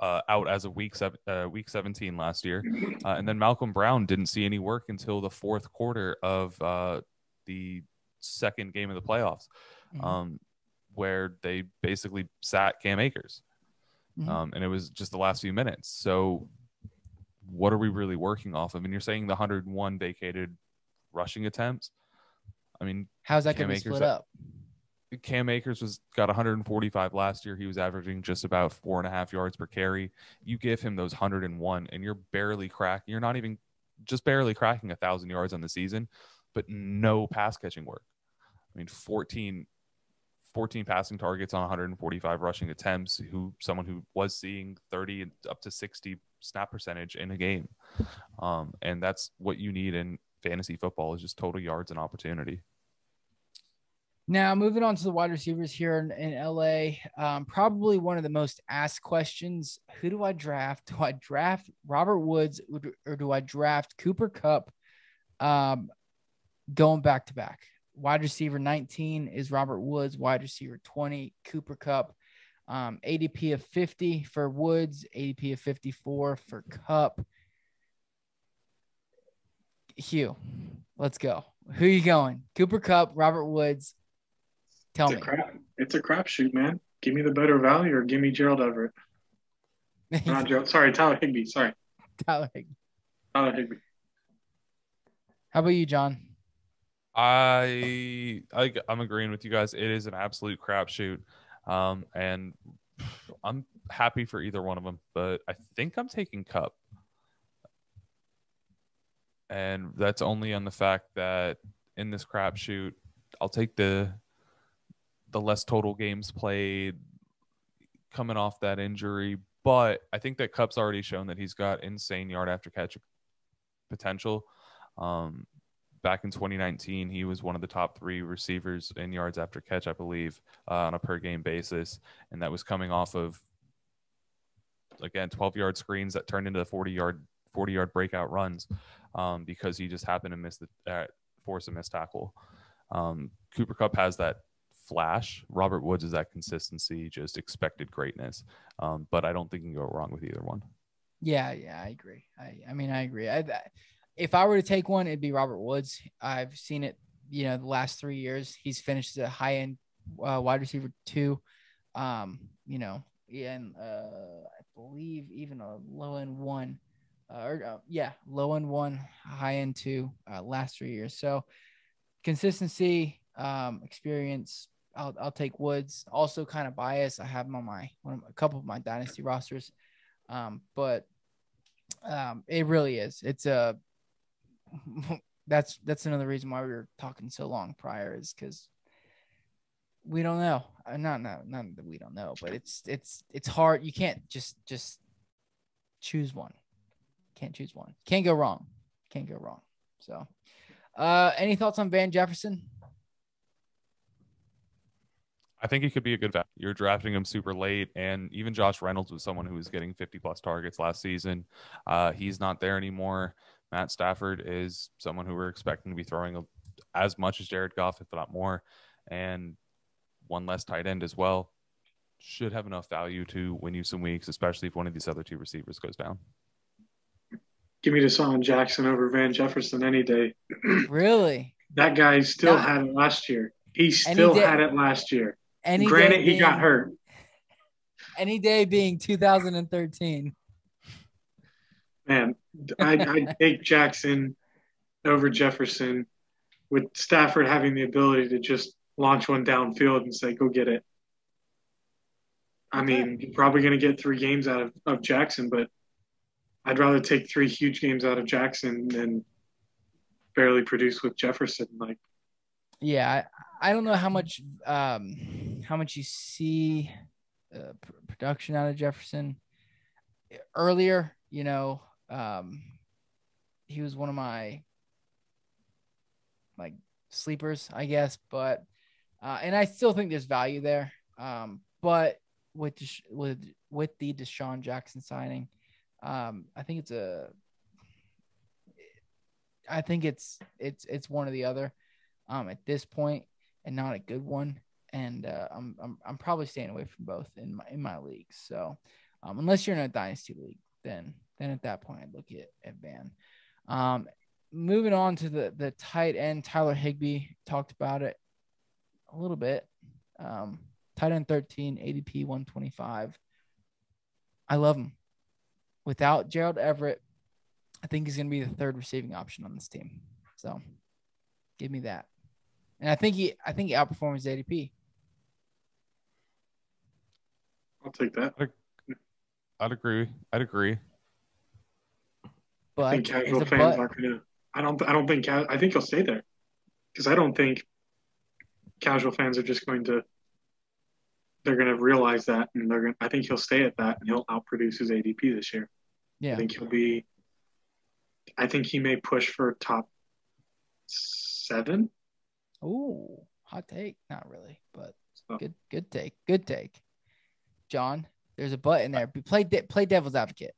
out as of week 17 last year. And then Malcolm Brown didn't see any work until the fourth quarter of the second game of the playoffs, where they basically sat Cam Akers. And it was just the last few minutes. So what are we really working off of? And you're saying the 101 vacated rushing attempts. I mean, how's that going to be split up? Cam Akers got 145 last year. He was averaging just about 4.5 yards per carry. You give him those 101 and you're barely cracking. You're not even just barely cracking 1,000 yards on the season, but no pass catching work. I mean, 14 passing targets on 145 rushing attempts, someone who was seeing 30 up to 60 snap percentage in a game. And that's what you need in fantasy football, is just total yards and opportunity. Now, moving on to the wide receivers here in LA, probably one of the most asked questions: who do I draft? Do I draft Robert Woods or do I draft Cooper Kupp? Going back to back. Wide receiver 19 is Robert Woods. Wide receiver 20, Cooper Kupp. ADP of 50 for Woods. ADP of 54 for Kupp. Hugh, let's go. Who are you going? Cooper Kupp, Robert Woods. Tell me. It's a crapshoot, man. Give me the better value or give me Gerald Everett. Not Gerald. Sorry, Tyler Higbee. Sorry. Tyler Higbee. How about you, John? I'm agreeing with you guys. It is an absolute crapshoot. And I'm happy for either one of them, but I think I'm taking Kupp. And that's only on the fact that in this crapshoot, I'll take the less total games played coming off that injury. But I think that Kupp's already shown that he's got insane yard after catch potential. Back in 2019, he was one of the top 3 receivers in yards after catch, I believe, on a per game basis. And that was coming off of, again, 12-yard screens that turned into 40-yard breakout runs because he just happened to force a missed tackle. Cooper Kupp has that flash. Robert Woods is that consistency, just expected greatness. But I don't think you can go wrong with either one. Yeah, I agree. I mean, I agree. If I were to take one, it'd be Robert Woods. I've seen it, the last 3 years. He's finished as a high-end wide receiver 2. And I believe even a low-end 1 low end 1, high end 2, last 3 years. So consistency, experience. I'll take Woods. Also kind of biased. I have him on a couple of my dynasty rosters. But it really is. It's that's another reason why we were talking so long prior, is because we don't know. Not that we don't know, but it's hard. You can't just choose one. Can't choose one. Can't go wrong. So, any thoughts on Van Jefferson? I think he could be a good value. You're drafting him super late, and even Josh Reynolds was someone who was getting 50-plus targets last season. He's not there anymore. Matt Stafford is someone who we're expecting to be throwing as much as Jared Goff, if not more, and one less tight end as well. Should have enough value to win you some weeks, especially if one of these other two receivers goes down. Give me Deshaun Jackson over Van Jefferson any day. Really? That guy still had it last year. He still had it last year. Granted, he got hurt. Any day being 2013. Man, I'd take Jackson over Jefferson, with Stafford having the ability to just launch one downfield and say, go get it. I mean, you're probably going to get 3 games out of Jackson, but I'd rather take 3 huge games out of Jackson than barely produce with Jefferson. Like, yeah, I don't know how much you see production out of Jefferson earlier. You know, he was one of my sleepers, I guess, but and I still think there's value there. But with the Deshaun Jackson signing, I think it's one or the other at this point, and not a good one. And I'm probably staying away from both in my leagues. So unless you're in a dynasty league, then at that point I'd look at Van. Moving on to the tight end, Tyler Higbee, talked about it a little bit. Tight end 13, ADP 125. I love him. Without Gerald Everett, I think he's going to be the 3rd receiving option on this team. So give me that. And I think he outperforms ADP. I'll take that. I'd agree. But I think casual fans aren't going to. I think he'll stay there, because I don't think casual fans are just going to. They're going to realize that, and I think he'll stay at that, and he'll outproduce his ADP this year. Yeah, I think he may push for top 7. Ooh, hot take. Not really, but good take. John, there's a but in there. Play devil's advocate.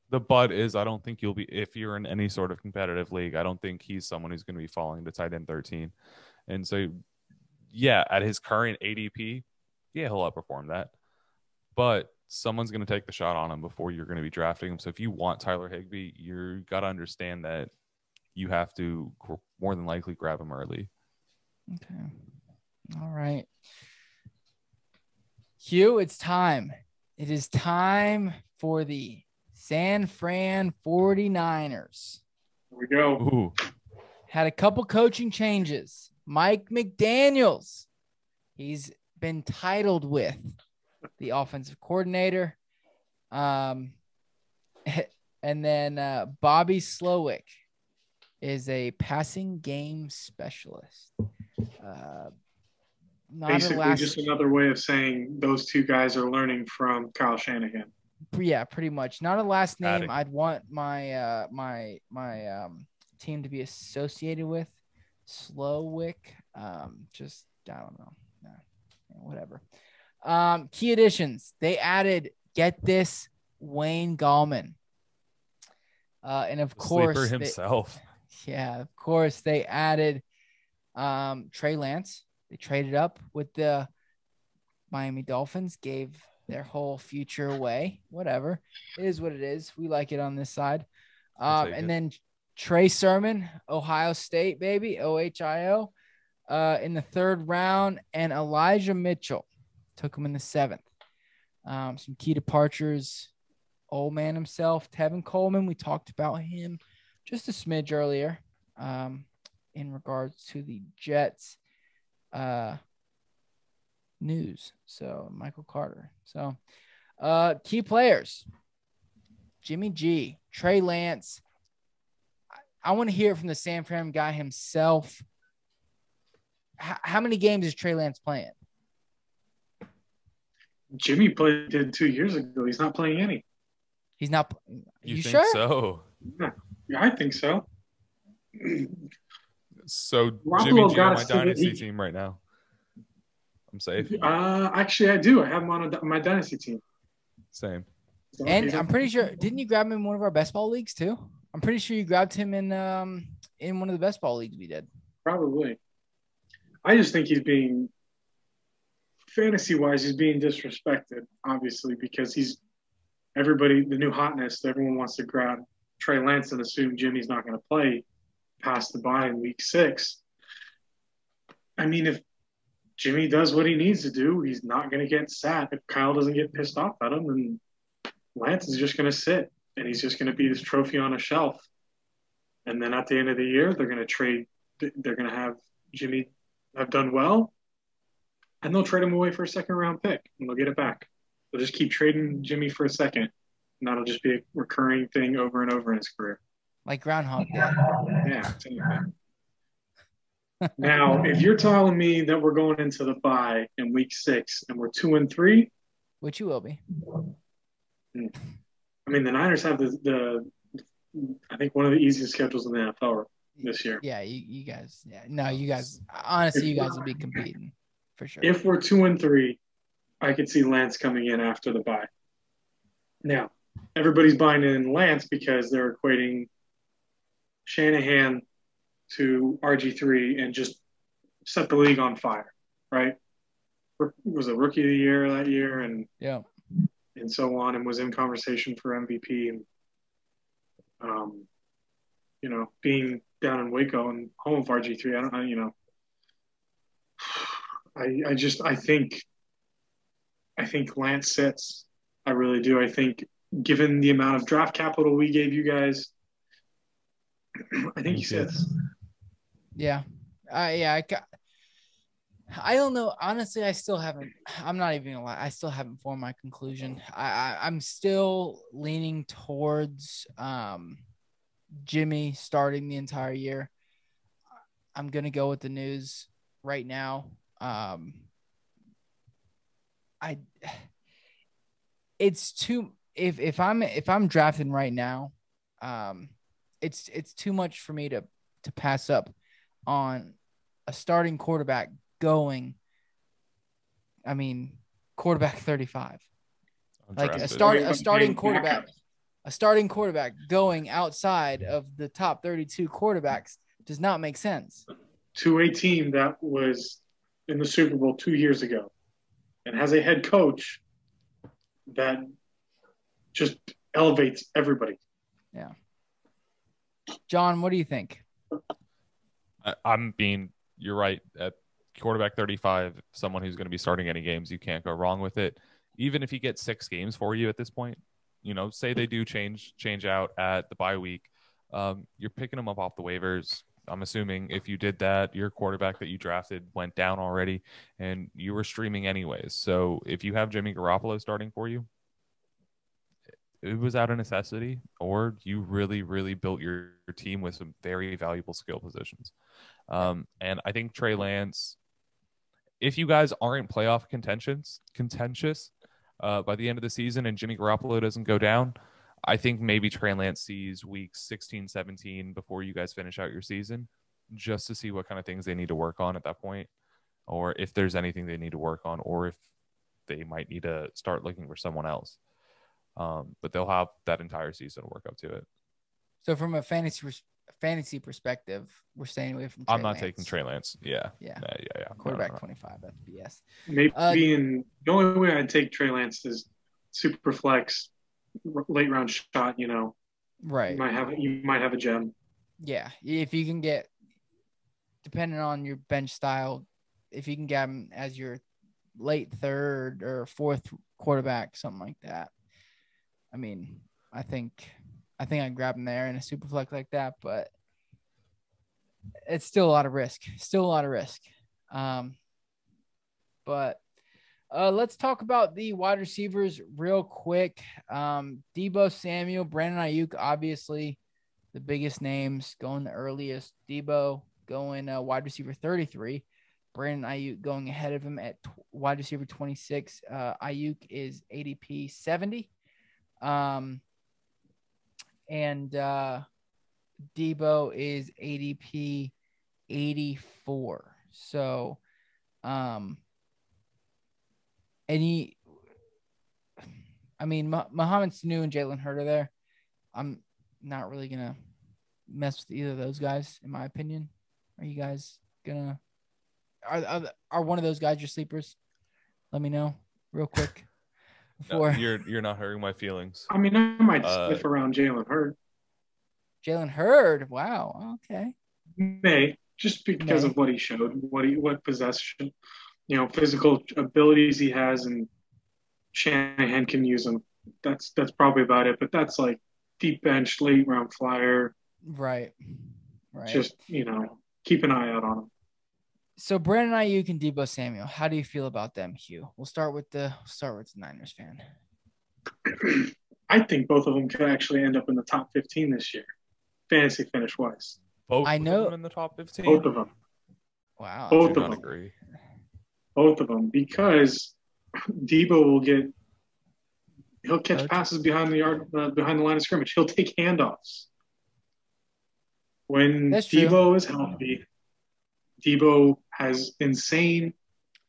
The but is, I don't think you'll be, if you're in any sort of competitive league, I don't think he's someone who's going to be falling to tight end 13. And so, yeah, at his current ADP, yeah, he'll outperform that. But someone's going to take the shot on him before you're going to be drafting him. So if you want Tyler Higbee, you got to understand that you have to more than likely grab him early. Okay. All right. Hugh, it's time. It is time for the San Fran 49ers. Here we go. Ooh. Had a couple coaching changes. Mike McDaniels, he's been titled with the offensive coordinator. And then Bobby Slowick is a passing game specialist. Basically, just another way of saying those two guys are learning from Kyle Shanahan. Yeah, pretty much. Not a last name Got it. I'd want my my team to be associated with. Slowick. Just I don't know. No, whatever. Key additions. They added, get this, Wayne Gallman. And of course, Sleeper himself. Of course, they added Trey Lance. They traded up with the Miami Dolphins, gave their whole future away. Whatever. It is what it is. We like it on this side. And then Trey Sermon, Ohio State, baby, OHIO, in the 3rd round, and Elijah Mitchell took him in the 7th. Some key departures. old man himself, Tevin Coleman. We talked about him just a smidge earlier in regards to the Jets news. So Michael Carter. So key players, Jimmy G, Trey Lance. I want to hear from the San Fran guy himself. How many games is Trey Lance playing? Jimmy did 2 years ago. He's not playing any. He's not. You think sure? so? Yeah, I think so. So Garoppolo Jimmy G got on my us to the- dynasty he- team right now. I'm safe. Actually, I do. I have him on my dynasty team. Same. So And I'm pretty sure. Didn't you grab him in one of our best ball leagues too? I'm pretty sure you grabbed him in one of the best ball leagues we did. Probably. I just think he's being fantasy-wise, he's being disrespected, obviously, because the new hotness. Everyone wants to grab Trey Lance and assume Jimmy's not going to play past the bye in week 6. I mean, if Jimmy does what he needs to do, he's not going to get sat. If Kyle doesn't get pissed off at him, then Lance is just going to sit, and he's just going to be this trophy on a shelf. And then at the end of the year, they're going to trade. They're going to have Jimmy have done well, and they'll trade him away for a second-round pick, and they'll get it back. They'll just keep trading Jimmy for a second, and that'll just be a recurring thing over and over in his career. Like Groundhog Day. Yeah. Now, if you're telling me that we're going into the bye in week 6 and we're 2-3, Which you will be. I mean, the Niners have I think one of the easiest schedules in the NFL this year. Yeah, you guys. Yeah, no, you guys. Honestly, you guys will be competing for sure. If we're 2-3, I could see Lance coming in after the bye. Now, everybody's buying in Lance because they're equating Shanahan to RG3 and just set the league on fire, right? Was a rookie of the year that year, and so on, and was in conversation for MVP, and being down in Waco and home of RG3. I think Lance sits. I really do. I think given the amount of draft capital we gave you guys, I think he sits. Yeah. I don't know. Honestly, I'm not even gonna lie. I still haven't formed my conclusion. I'm still leaning towards Jimmy starting the entire year. I'm gonna go with the news right now. It's too if I'm drafting right now, it's too much for me to pass up on a starting quarterback going. I mean, quarterback 35, like a starting quarterback going outside of the top 32 quarterbacks does not make sense. To a team that was in the Super Bowl 2 years ago and has a head coach that just elevates everybody. Yeah. John, what do you think? You're right. At quarterback 35, someone who's going to be starting any games, you can't go wrong with it. Even if he gets 6 games for you at this point, say they do change out at the bye week, you're picking them up off the waivers. I'm assuming if you did that, your quarterback that you drafted went down already and you were streaming anyways. So if you have Jimmy Garoppolo starting for you, it was out of necessity, or you really, really built your team with some very valuable skill positions. And I think Trey Lance, if you guys aren't playoff contentious by the end of the season and Jimmy Garoppolo doesn't go down, I think maybe Trey Lance sees weeks 16, 17 before you guys finish out your season, just to see what kind of things they need to work on at that point, or if there's anything they need to work on, or if they might need to start looking for someone else. But they'll have that entire season to work up to it. So from a fantasy perspective, we're staying away from Trey I'm not Lance. taking Trey Lance. Yeah. Quarterback 25. That's BS. Maybe the only way I'd take Trey Lance is super flex, late round shot. Right. You might have a gem. Yeah, if you can get, depending on your bench style, if you can get him as your late 3rd or 4th quarterback, something like that. I mean, I think I'd grab him there in a super flex like that, but it's still a lot of risk. But let's talk about the wide receivers real quick. Deebo Samuel, Brandon Ayuk, obviously the biggest names going the earliest. Deebo going wide receiver 33. Brandon Ayuk going ahead of him at wide receiver 26. Ayuk is ADP 70. And Deebo is ADP 84. So, Muhammad's Sanu and Jalen Hurd are there. I'm not really going to mess with either of those guys, in my opinion. Are you guys going to are one of those guys your sleepers? Let me know real quick. Before No, you're not hurting my feelings. I mean, I might sniff around Jalen Hurd. Jalen Hurd. Wow. Okay. May, just because of what he showed, what possession, physical abilities he has, and Shanahan can use him. That's probably about it. But that's like deep bench, late round flyer. Right. Just keep an eye out on him. So Brandon Ayuk and Deebo Samuel, how do you feel about them, Hugh? We'll start with the Niners fan. I think both of them could actually end up in the top 15 this year, fantasy finish wise. Both of them in the top 15. Both of them. Wow. Both of them. Agree. Both of them, because Deebo he'll catch passes behind the line of scrimmage. He'll take handoffs. When Deebo is healthy, Deebo has insane.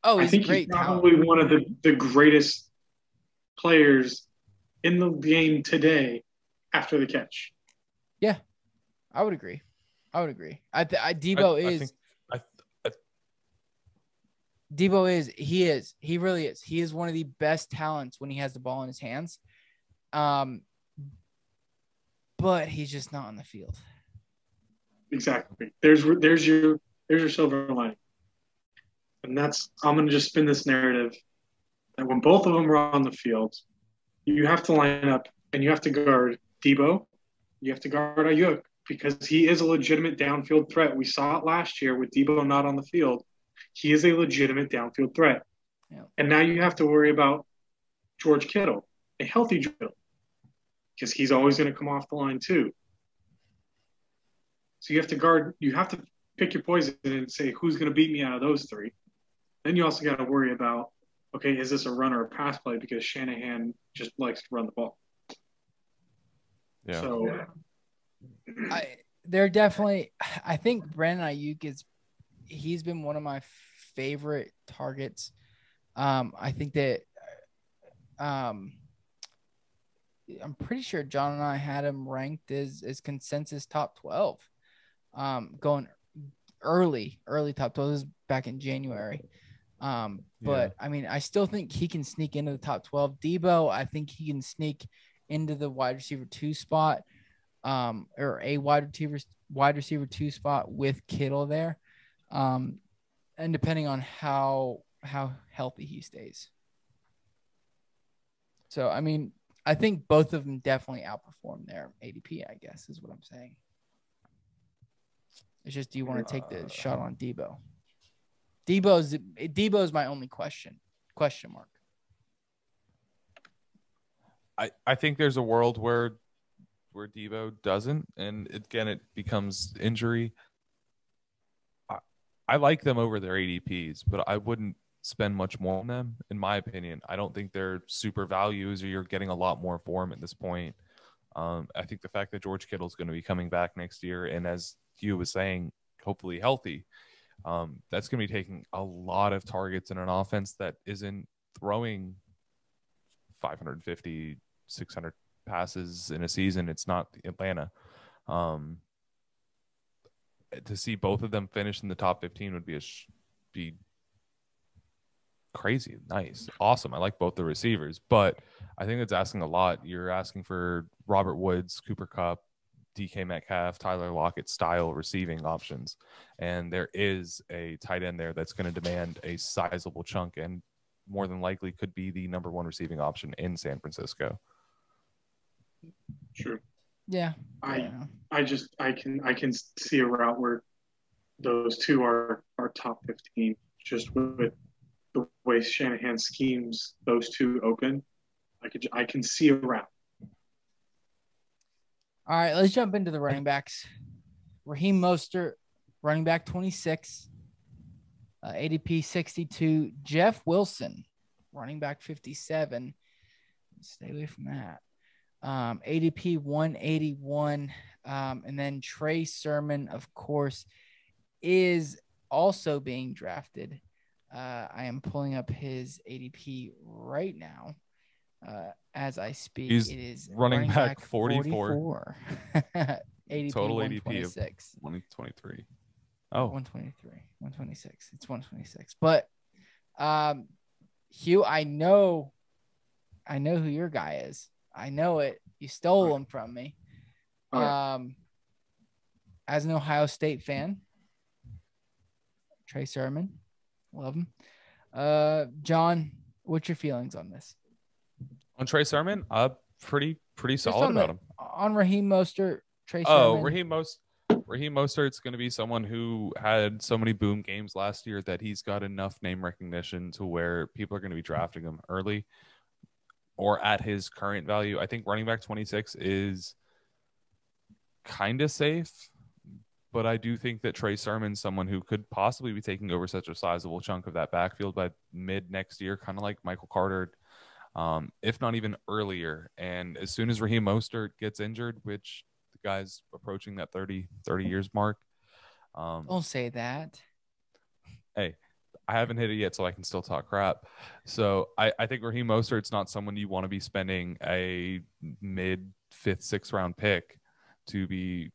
Oh, I think he's probably one of the greatest players in the game today after the catch. Yeah, I would agree. Deebo he really is. He is one of the best talents when he has the ball in his hands. But he's just not on the field. Exactly. There's your silver lining. And I'm going to just spin this narrative that when both of them are on the field, you have to line up and you have to guard Deebo. You have to guard Ayuk because he is a legitimate downfield threat. We saw it last year with Deebo not on the field. He is a legitimate downfield threat. Yeah. And now you have to worry about George Kittle, a healthy George Kittle, because he's always going to come off the line too. So you have to pick your poison and say, who's going to beat me out of those three? Then you also got to worry about, okay, is this a run or a pass play? Because Shanahan just likes to run the ball. Yeah. So they're definitely, I think Brandon Ayuk he's been one of my favorite targets. I think that I'm pretty sure John and I had him ranked as consensus top 12. Going early top 12. This is back in January. But I mean, I still think he can sneak into the top 12. Deebo, I think he can sneak into the wide receiver 2 spot, or a wide receiver 2 spot with Kittle there. And depending on how healthy he stays. So, I mean, I think both of them definitely outperform their ADP, I guess, is what I'm saying. It's just, do you want to take the shot on Deebo? Deebo's my only question mark. I think there's a world where Deebo doesn't, and again, it becomes injury. I like them over their ADPs, but I wouldn't spend much more on them, in my opinion. I don't think they're super values, or you're getting a lot more for them at this point. I think the fact that George Kittle is going to be coming back next year, and as Hugh was saying, hopefully healthy, that's going to be taking a lot of targets in an offense that isn't throwing 550, 600 passes in a season. It's not Atlanta. To see both of them finish in the top 15 would be crazy, nice, awesome. I like both the receivers, but I think it's asking a lot. You're asking for Robert Woods, Cooper Kupp, DK Metcalf, Tyler Lockett style receiving options, and there is a tight end there that's going to demand a sizable chunk and more than likely could be the number one receiving option in San Francisco. True. Yeah. I can see a route where those two are top 15 just with the way Shanahan schemes those two open. I can see a route. All right, let's jump into the running backs. Raheem Mostert, running back 26, ADP 62. Jeff Wilson, running back 57. Stay away from that. ADP 181. And then Trey Sermon, of course, is also being drafted. I am pulling up his ADP right now. As I speak, He's it is running back 44. ADP Total 126. ADP of 123. Oh, 123, 126. It's 126. But Hugh, I know who your guy is. I know it. You stole him from me. As an Ohio State fan, Trey Sermon, love him. John, what's your feelings on this? on Trey Sermon, pretty solid about him. On Raheem Mostert, Trey Sermon. Raheem Mostert's going to be someone who had so many boom games last year that he's got enough name recognition to where people are going to be drafting him early or at his current value. I think running back 26 is kind of safe, but I do think that Trey Sermon's someone who could possibly be taking over such a sizable chunk of that backfield by mid next year, kind of like Michael Carter, if not even earlier. And as soon as Raheem Mostert gets injured, which the guy's approaching that 30 years mark. Don't say that. Hey, I haven't hit it yet, so I can still talk crap. So I think Raheem Mostert's not someone you want to be spending a mid 5th, 6th round pick to be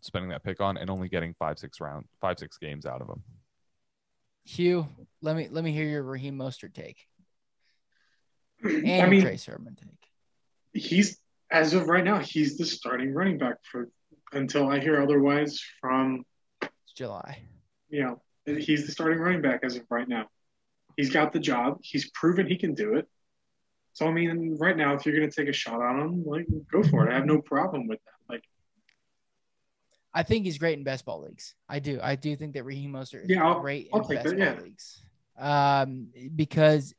spending that pick on and only getting 5-6 games out of him. Hugh, let me hear your Raheem Mostert take. And Trey Sermon take. He's, as of right now, he's the starting running back for until I hear otherwise from July. He's the starting running back as of right now. He's got the job. He's proven he can do it. So, I mean, right now, if you're going to take a shot on him, like, go for it. I have no problem with that. Like, I think he's great in best ball leagues. I do think that Raheem Mostert is great in best ball leagues. Because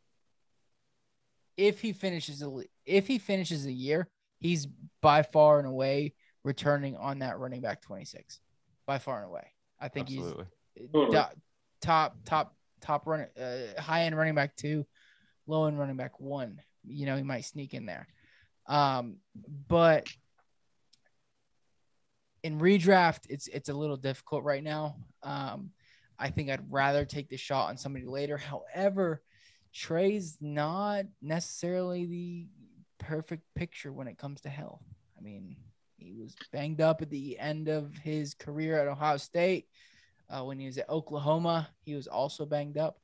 if he finishes a year, he's by far and away returning on that running back 26. By far and away. I think Absolutely. He's top runner, high end running back 2, low end running back 1. He might sneak in there. But in redraft, it's a little difficult right now. I think I'd rather take the shot on somebody later. However, Trey's not necessarily the perfect picture when it comes to health. I mean, he was banged up at the end of his career at Ohio State. When he was at Oklahoma, he was also banged up.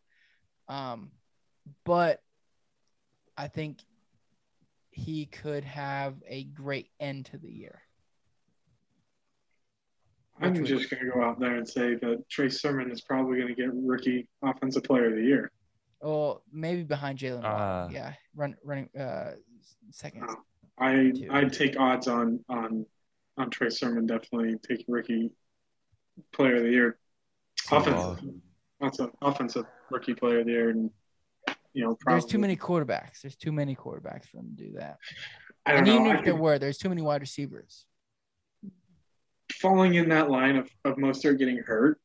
But I think he could have a great end to the year. I'm just going to go out there and say that Trey Sermon is probably going to get rookie offensive player of the year. Well, maybe behind Jalen Waddle. Yeah, running second. I'd take odds on Trey Sermon definitely taking rookie player of the year. Offensive rookie player of the year, and probably, there's too many quarterbacks. There's too many quarterbacks for them to do that. Even if there's too many wide receivers. Falling in that line of Mostert getting hurt,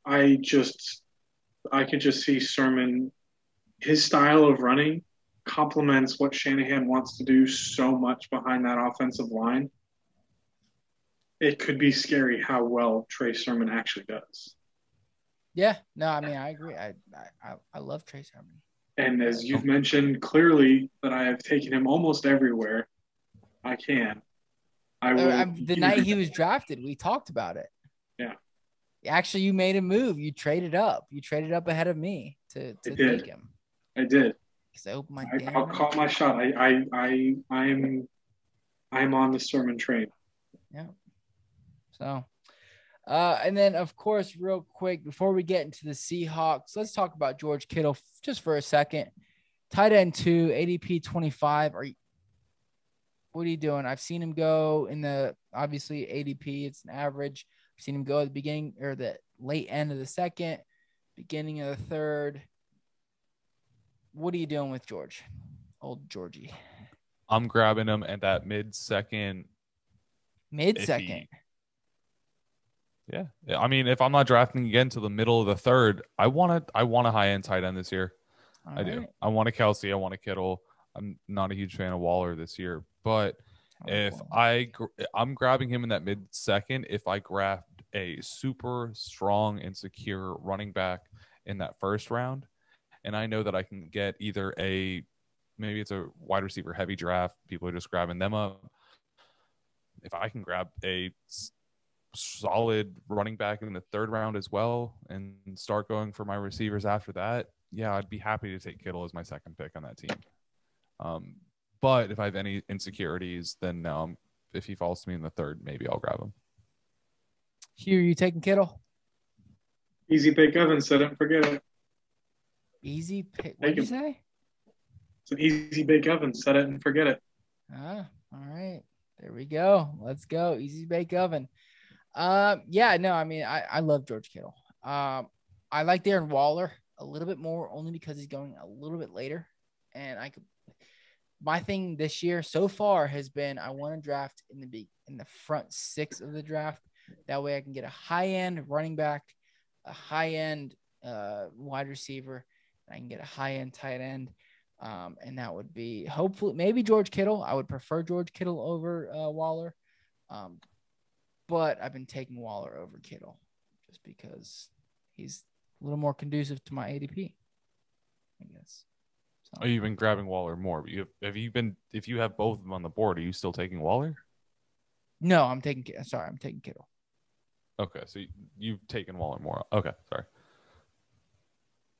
I could just see Sermon, his style of running complements what Shanahan wants to do so much behind that offensive line. It could be scary how well Trey Sermon actually does. Yeah, no, I mean, I agree. I love Trey Sermon. And as you've mentioned clearly that I have taken him almost everywhere I can. The night he was drafted, we talked about it. Yeah. Actually, you made a move. You traded up. You traded up ahead of me to take him. I did. I'll call my shot. I am on the Sermon train. Yeah. So, and then of course, real quick before we get into the Seahawks, let's talk about George Kittle just for a second. Tight end 2, ADP 25. What are you doing? I've seen him go in the obviously ADP. It's an average. I've seen him go at the beginning or the late end of the second, beginning of the third. What are you doing with George? Old Georgie. I'm grabbing him at that mid-second. Mid-second. Yeah. I mean, if I'm not drafting again to the middle of the third, I want a high-end tight end this year. All I right. do. I want a Kelsey. I want a Kittle. I'm not a huge fan of Waller this year, but if I'm grabbing him in that mid-second, if I grabbed a super strong and secure running back in that first round, and I know that I can get either maybe it's a wide receiver heavy draft, people are just grabbing them up. If I can grab a solid running back in the third round as well and start going for my receivers after that, yeah, I'd be happy to take Kittle as my second pick on that team. But if I have any insecurities, then no. If he falls to me in the third, maybe I'll grab him. Hugh, you taking Kittle? Easy pick, Evan. Set it and forget it. Easy pick. What did you say? It's an easy bake oven. Set it and forget it. All right. There we go. Let's go. Easy bake oven. Yeah, no, I mean, I love George Kittle. I like Darren Waller a little bit more only because he's going a little bit later. And my thing this year so far has been I want to draft in the front 6 of the draft. That way I can get a high-end running back, a high-end wide receiver, and I can get a high-end tight end. And that would be hopefully maybe George Kittle. I would prefer George Kittle over Waller. But I've been taking Waller over Kittle just because he's a little more conducive to my ADP, I guess. Oh, you've been grabbing Waller more. If you have both of them on the board, are you still taking Waller? No, I'm taking Kittle. Okay, so you've taken Waller more. Okay, sorry.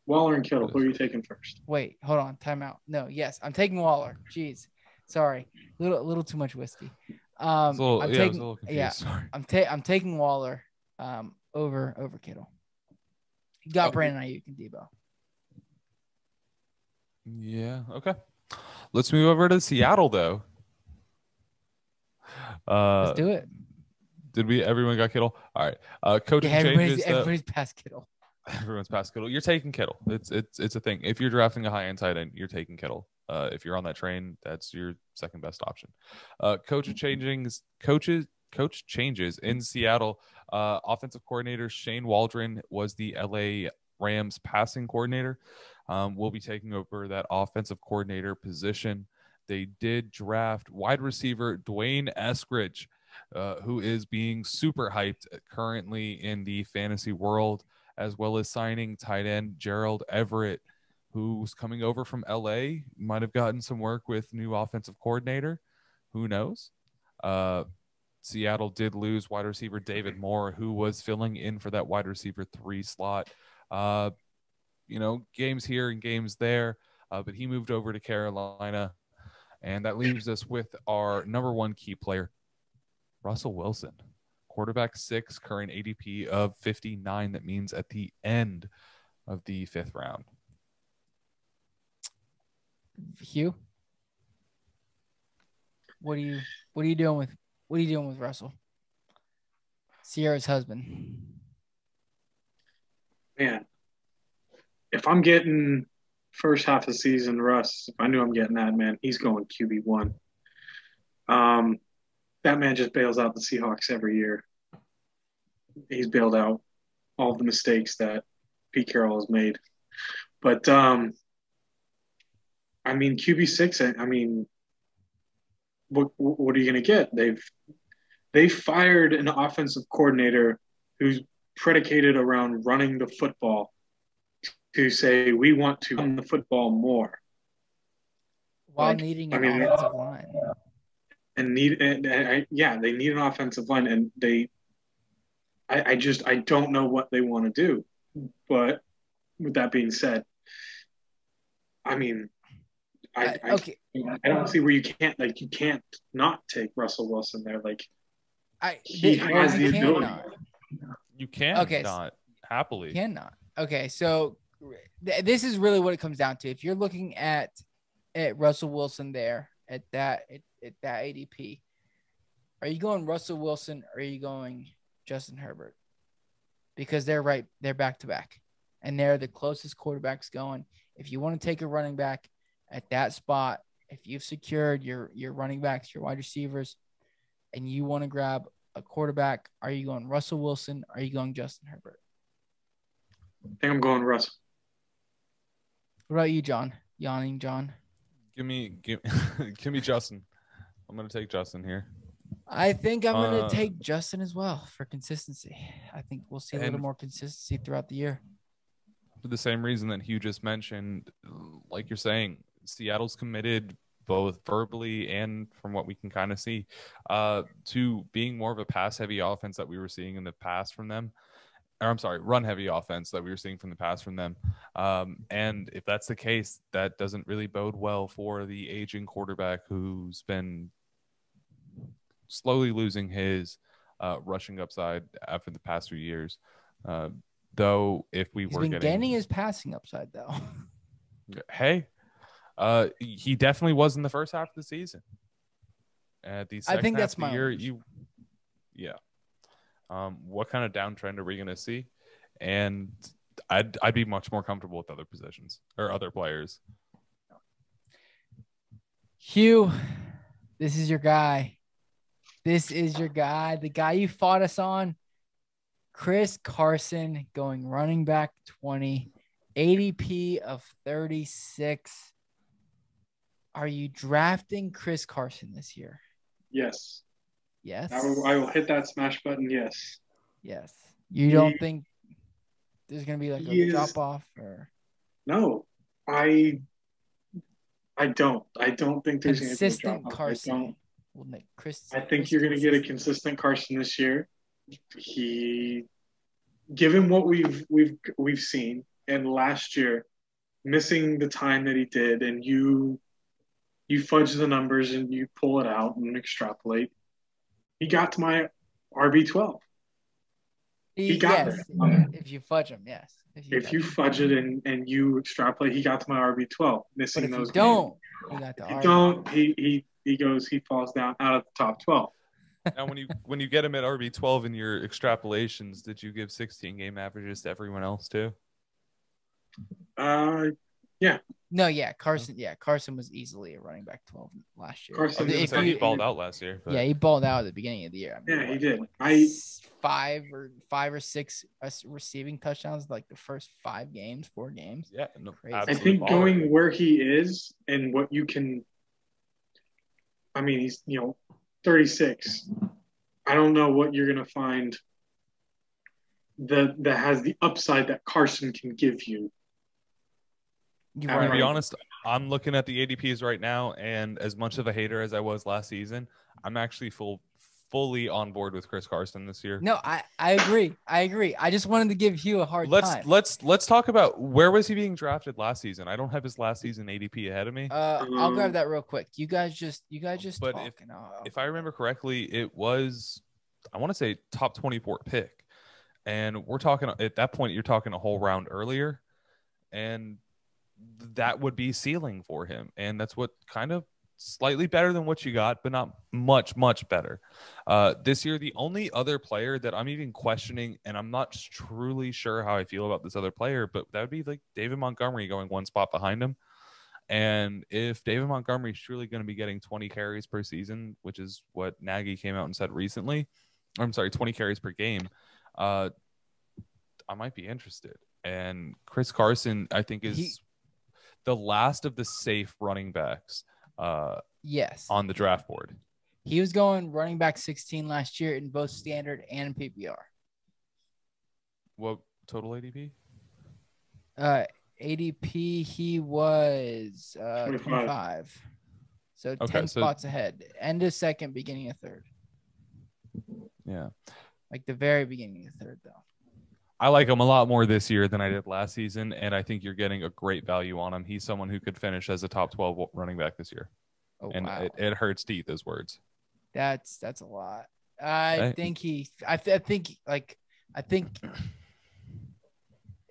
Waller and Kittle, who are you taking first? Wait, hold on. Time out. No, yes, I'm taking Waller. Jeez. Sorry. Little too much whiskey. I'm taking Waller over Kittle. He got Brandon Ayuk and Debo. Yeah, okay. Let's move over to Seattle though. Let's do it. Everyone got Kittle? All right. Coaching changes. Everybody's past Kittle. Everyone's past Kittle. You're taking Kittle. It's a thing. If you're drafting a high-end tight end, you're taking Kittle. If you're on that train, that's your second best option. Coach changes in Seattle. Offensive coordinator Shane Waldron was the LA Rams passing coordinator. Will be taking over that offensive coordinator position. They did draft wide receiver Dwayne Eskridge, who is being super hyped currently in the fantasy world, as well as signing tight end Gerald Everett, who's coming over from LA, might have gotten some work with new offensive coordinator. Who knows? Seattle did lose wide receiver David Moore, who was filling in for that wide receiver 3 slot. Games here and games there, but he moved over to Carolina. And that leaves us with our number 1 key player, Russell Wilson. Quarterback 6, current ADP of 59. That means at the end of the 5th round. Hugh, what are you doing with Russell? Sierra's husband. Man, if I'm getting first half of the season, Russ, if I knew I'm getting that, man, he's going QB1. That man just bails out the Seahawks every year. He's bailed out all of the mistakes that Pete Carroll has made. But, QB6, what are you going to get? They've fired an offensive coordinator who's predicated around running the football to say we want to run the football more. While needing an offensive line. They need an offensive line, and I don't know what they want to do. But with that being said, I don't see where you can't not take Russell Wilson there. He has the ability. You can not happily. Cannot. Okay, so this is really what it comes down to. If you're looking at Russell Wilson there at at that ADP, are you going Russell Wilson or are you going Justin Herbert? Because they're back to back, and they're the closest quarterbacks going. If you want to take a running back at that spot, if you've secured your running backs, your wide receivers, and you want to grab a quarterback, are you going Russell Wilson? Or are you going Justin Herbert? I think I'm going Russell. What about you, John? Yawning John. Give me Justin. I'm gonna take Justin here. I think I'm going to take Justin as well for consistency. I think we'll see a little more consistency throughout the year. For the same reason that Hugh just mentioned, like you're saying, Seattle's committed both verbally and from what we can kind of see to being more of a pass-heavy offense that we were seeing in the past from them. Or I'm sorry, run-heavy offense that we were seeing from the past from them. And if that's the case, that doesn't really bode well for the aging quarterback who's been slowly losing his rushing upside after the past few years. Though, if we He's were been gaining his passing upside, though. Hey, he definitely was in the first half of the season. At the second I think half that's of the my year, what kind of downtrend are we going to see? And I'd be much more comfortable with other positions or other players. Hugh, this is your guy. This is your guy, the guy you fought us on. Chris Carson going running back 20, ADP of 36. Are you drafting Chris Carson this year? Yes. Yes. I will hit that smash button. Yes. Yes. You don't think there's going to be like a drop off or? No, I don't. I don't think there's going to be a drop consistent off. Carson. I think you're going to get a consistent Carson this year. Given what we've seen, and last year, missing the time that he did, and you fudge the numbers and you pull it out and extrapolate, he got to my RB12. He got yes. If you fudge him, yes. If you fudge it and you extrapolate, he got to my RB12. Missing those games. He falls down out of the top 12. Now, when you get him at RB12 in your extrapolations, did you give 16 game averages to everyone else too? Yeah. No, yeah, Carson. Yeah, Carson was easily a running back 12 last year. He balled out last year. But... Yeah, he balled out at the beginning of the year. He did. Five or six receiving touchdowns like the first 4 games. Yeah, I think going where he is and what you can. I mean, he's 36. I don't know what you're going to find that has the upside that Carson can give you. To be honest, I'm looking at the ADPs right now, and as much of a hater as I was last season, I'm actually fully on board with Chris Carson this year. No, I agree. I just wanted to give Hugh a hard time. Let's talk about where was he being drafted last season. I don't have his last season ADP ahead of me. I'll grab that real quick. You guys just but talk. If I remember correctly, it was, I want to say, top 24 pick, and we're talking at that point you're talking a whole round earlier, and that would be ceiling for him, and that's what kind of slightly better than what you got, but not much better. This year, the only other player that I'm even questioning, and I'm not truly sure how I feel about this other player, but that would be like David Montgomery going one spot behind him. And if David Montgomery is truly going to be getting 20 carries per season, which is what Nagy came out and said recently, 20 carries per game, I might be interested. And Chris Carson, I think, is the last of the safe running backs yes, on the draft board. He was going running back 16 last year in both standard and PPR. What total ADP? ADP, he was 25. So 10 spots ahead. End of second, beginning of third. Yeah. Like the very beginning of third, though. I like him a lot more this year than I did last season, and I think you're getting a great value on him. He's someone who could finish as a top 12 running back this year. Oh, and wow. It hurts to eat those words. That's a lot. I think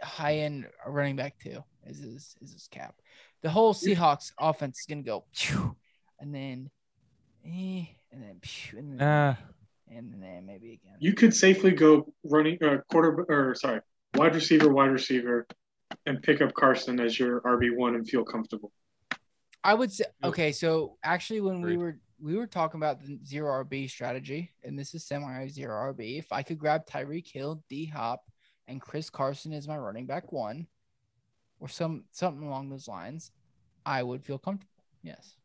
high end running back too is his cap. The whole Seahawks offense is gonna go, and then and then and then maybe again. You could safely go running wide receiver, and pick up Carson as your RB1 and feel comfortable. I would say okay. So actually, when Agreed. we were talking about the zero RB strategy, and this is semi zero RB. If I could grab Tyreek Hill, D Hop, and Chris Carson as my running back one, or something along those lines, I would feel comfortable. Yes.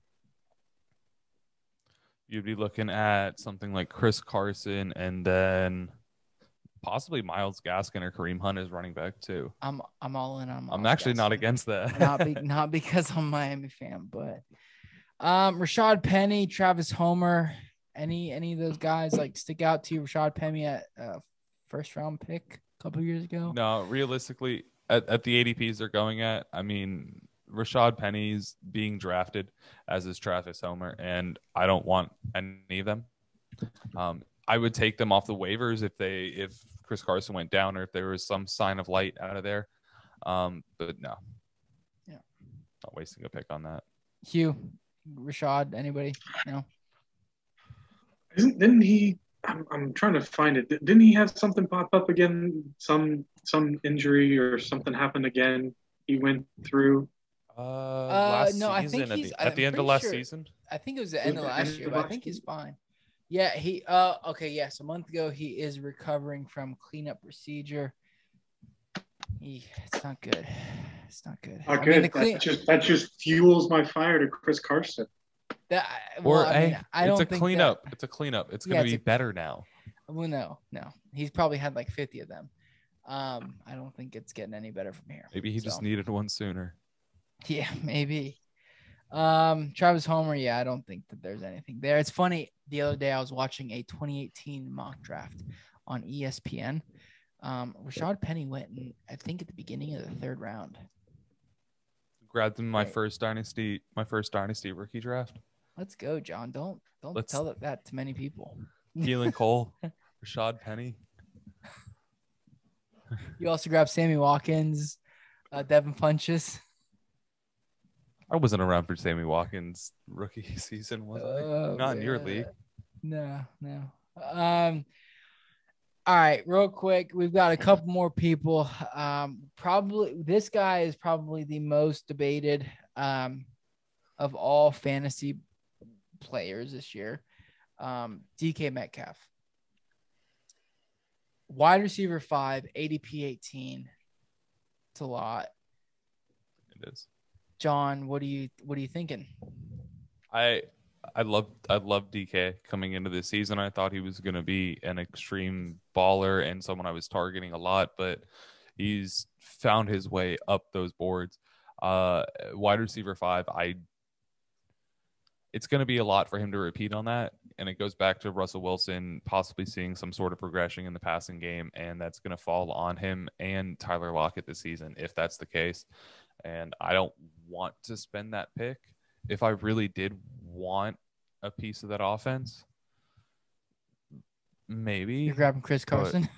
You'd be looking at something like Chris Carson and then possibly Myles Gaskin or Kareem Hunt as running back too. I'm all in on Myles I'm actually not Gaskin. against that. not because I'm a Miami fan, but Rashad Penny, Travis Homer, any of those guys like stick out to you? Rashad Penny at first round pick a couple years ago. No, realistically, at the ADPs they're going at, I mean, Rashad Penny's being drafted, as is Travis Homer, and I don't want any of them. I would take them off the waivers if Chris Carson went down or if there was some sign of light out of there. But no. Yeah. Not wasting a pick on that. Hugh, Rashad, anybody? No. Didn't he? I'm trying to find it. Didn't he have something pop up again? Some injury or something happened again? He went through. Last no, I season, think he's at the end of last sure, season. I think it was the end of last year, but I think he's fine. Yeah, he okay, yes, a month ago he is recovering from cleanup procedure. It's not good. It's not good. Not good. That just fuels my fire to Chris Carson. I don't think cleanup. It's a cleanup. It's going to be better now. Well, no. He's probably had like 50 of them. I don't think it's getting any better from here. Maybe he just needed one sooner. Yeah, maybe. Travis Homer, I don't think that there's anything there. It's funny. The other day I was watching a 2018 mock draft on ESPN. Rashad Penny went in, I think, at the beginning of the third round. Grabbed him in my first dynasty rookie draft. Let's go, John. Don't tell that to many people. Keelan Cole, Rashad Penny. You also grabbed Sammy Watkins, Devin Funchess. I wasn't around for Sammy Watkins' rookie season, was I? Not in your league. No. All right, real quick, we've got a couple more people. Probably this guy is probably the most debated of all fantasy players this year. DK Metcalf. Wide receiver 5, ADP 18. It's a lot. It is. John, what are you thinking? I love DK coming into this season. I thought he was going to be an extreme baller and someone I was targeting a lot, but he's found his way up those boards. Wide receiver 5, it's going to be a lot for him to repeat on that, and it goes back to Russell Wilson possibly seeing some sort of progression in the passing game, and that's going to fall on him and Tyler Lockett this season if that's the case. And I don't want to spend that pick. If I really did want a piece of that offense, maybe. You're grabbing Chris Carson?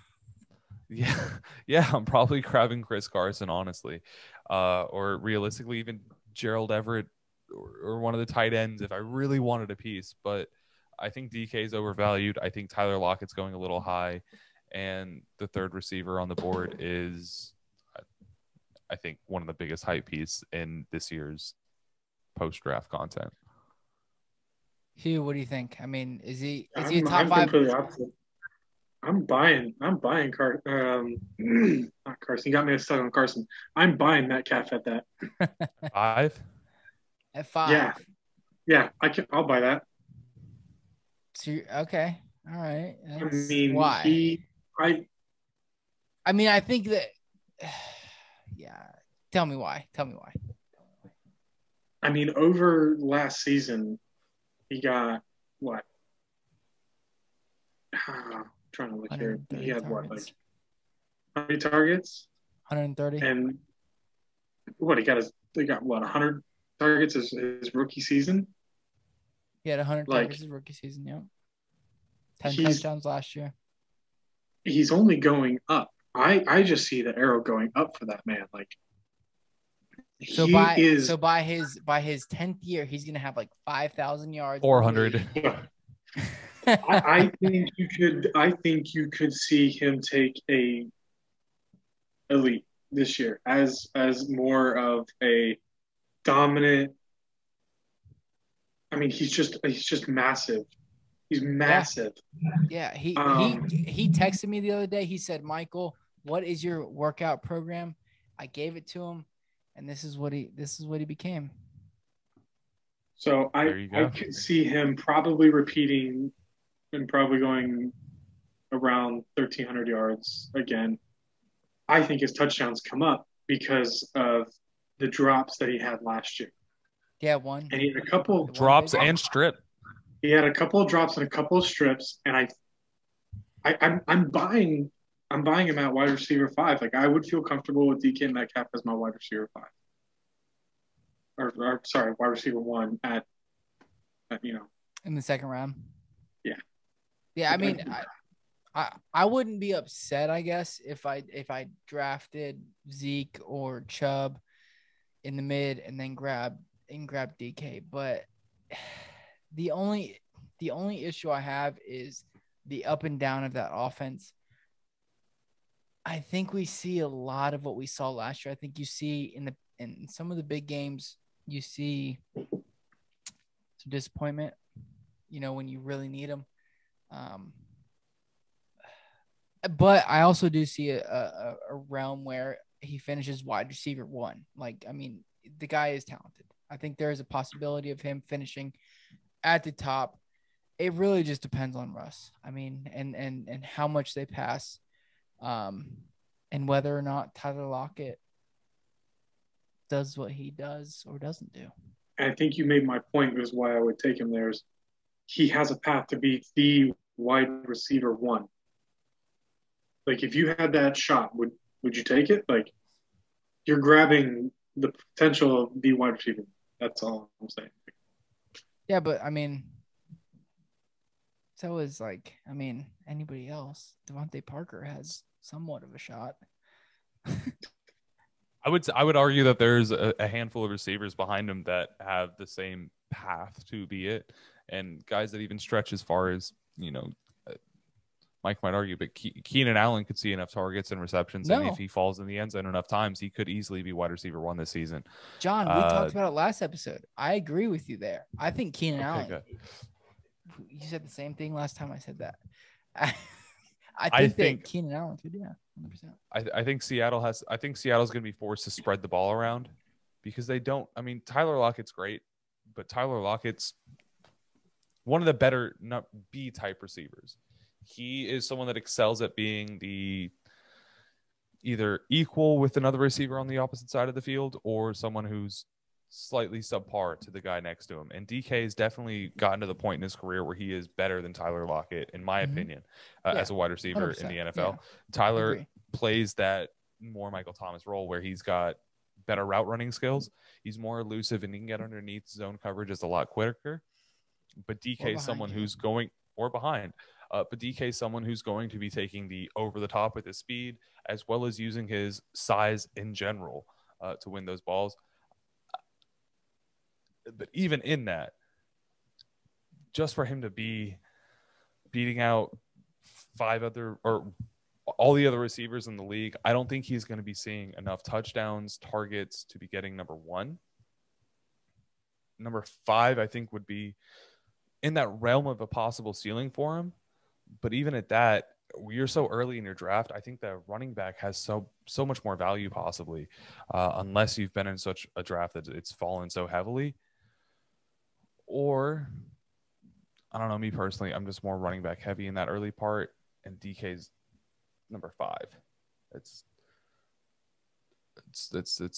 Yeah, I'm probably grabbing Chris Carson, honestly. Or realistically, even Gerald Everett or one of the tight ends if I really wanted a piece. But I think DK is overvalued. I think Tyler Lockett's going a little high. And the third receiver on the board is, I think, one of the biggest hype piece in this year's post-draft content. Hugh, what do you think? I mean, is he a top 5? I'm buying not Carson. You got me stuck on Carson. I'm buying Metcalf at that. 5? At 5. Yeah, I'll buy that. So okay. All right. I mean, why? I think that yeah. Tell me why. I mean, over last season, he got what? I'm trying to look here. He had what, like how many targets? 130. And what he got 100 targets his rookie season. He had 100 targets his rookie season. Yeah. 10 touchdowns last year. He's only going up. I just see the arrow going up for that man. Like So by his 10th year, he's gonna have like 5,000 yards. 400. I think you could see him take a elite this year as more of a dominant. I mean, he's just massive. He's massive. Yeah. He texted me the other day. He said, "Michael, what is your workout program?" I gave it to him, and this is what he became. So I could see him probably repeating and probably going around 1,300 yards again. I think his touchdowns come up because of the drops that he had last year. Yeah, one. And he had a couple drops and strip. He had a couple of drops and a couple of strips, and I'm buying him at wide receiver 5. Like I would feel comfortable with DK Metcalf as my wide receiver 5. Or sorry, wide receiver 1 at in the second round. Yeah. Yeah, I mean, I wouldn't be upset, I guess, if I drafted Zeke or Chubb in the mid and then grab DK. But the only issue I have is the up and down of that offense. I think we see a lot of what we saw last year. I think you see in some of the big games, you see some disappointment, when you really need them. But I also do see a realm where he finishes wide receiver 1. Like, I mean, the guy is talented. I think there is a possibility of him finishing at the top. It really just depends on Russ. I mean, and how much they pass, and whether or not Tyler Lockett does what he does or doesn't do. And I think you made my point is why I would take him there is he has a path to be the wide receiver 1. Like if you had that shot, would you take it? Like you're grabbing the potential of the wide receiver. That's all I'm saying. Yeah, but I mean, so is anybody else. Devontae Parker has somewhat of a shot. I would argue that there's a handful of receivers behind him that have the same path to be it, and guys that even stretch as far as Mike might argue, but Keenan Allen could see enough targets and receptions, and if he falls in the end zone enough times, he could easily be wide receiver 1 this season. John, we talked about it last episode. I agree with you there. I think Keenan Allen. Good. You said the same thing last time I said that. I think Keenan Allen could, 100%. I think Seattle's going to be forced to spread the ball around because they don't. I mean, Tyler Lockett's great, but Tyler Lockett's one of the better B type receivers. He is someone that excels at being the either equal with another receiver on the opposite side of the field or someone who's slightly subpar to the guy next to him. And DK has definitely gotten to the point in his career where he is better than Tyler Lockett, in my opinion, as a wide receiver in the NFL. Yeah. Tyler plays that more Michael Thomas role where he's got better route running skills. He's more elusive and he can get underneath zone coverage is a lot quicker. But DK is someone who's going or behind. But DK is someone who's going to be taking the over the top with his speed as well as using his size in general to win those balls. But even in that, just for him to be beating out all the other receivers in the league, I don't think he's going to be seeing enough touchdowns, targets to be getting number 1. Number 5, I think, would be in that realm of a possible ceiling for him. But even at that, you're so early in your draft. I think that running back has so much more value possibly, unless you've been in such a draft that it's fallen so heavily. Or, I don't know, me personally, I'm just more running back heavy in that early part, and DK's number 5. It's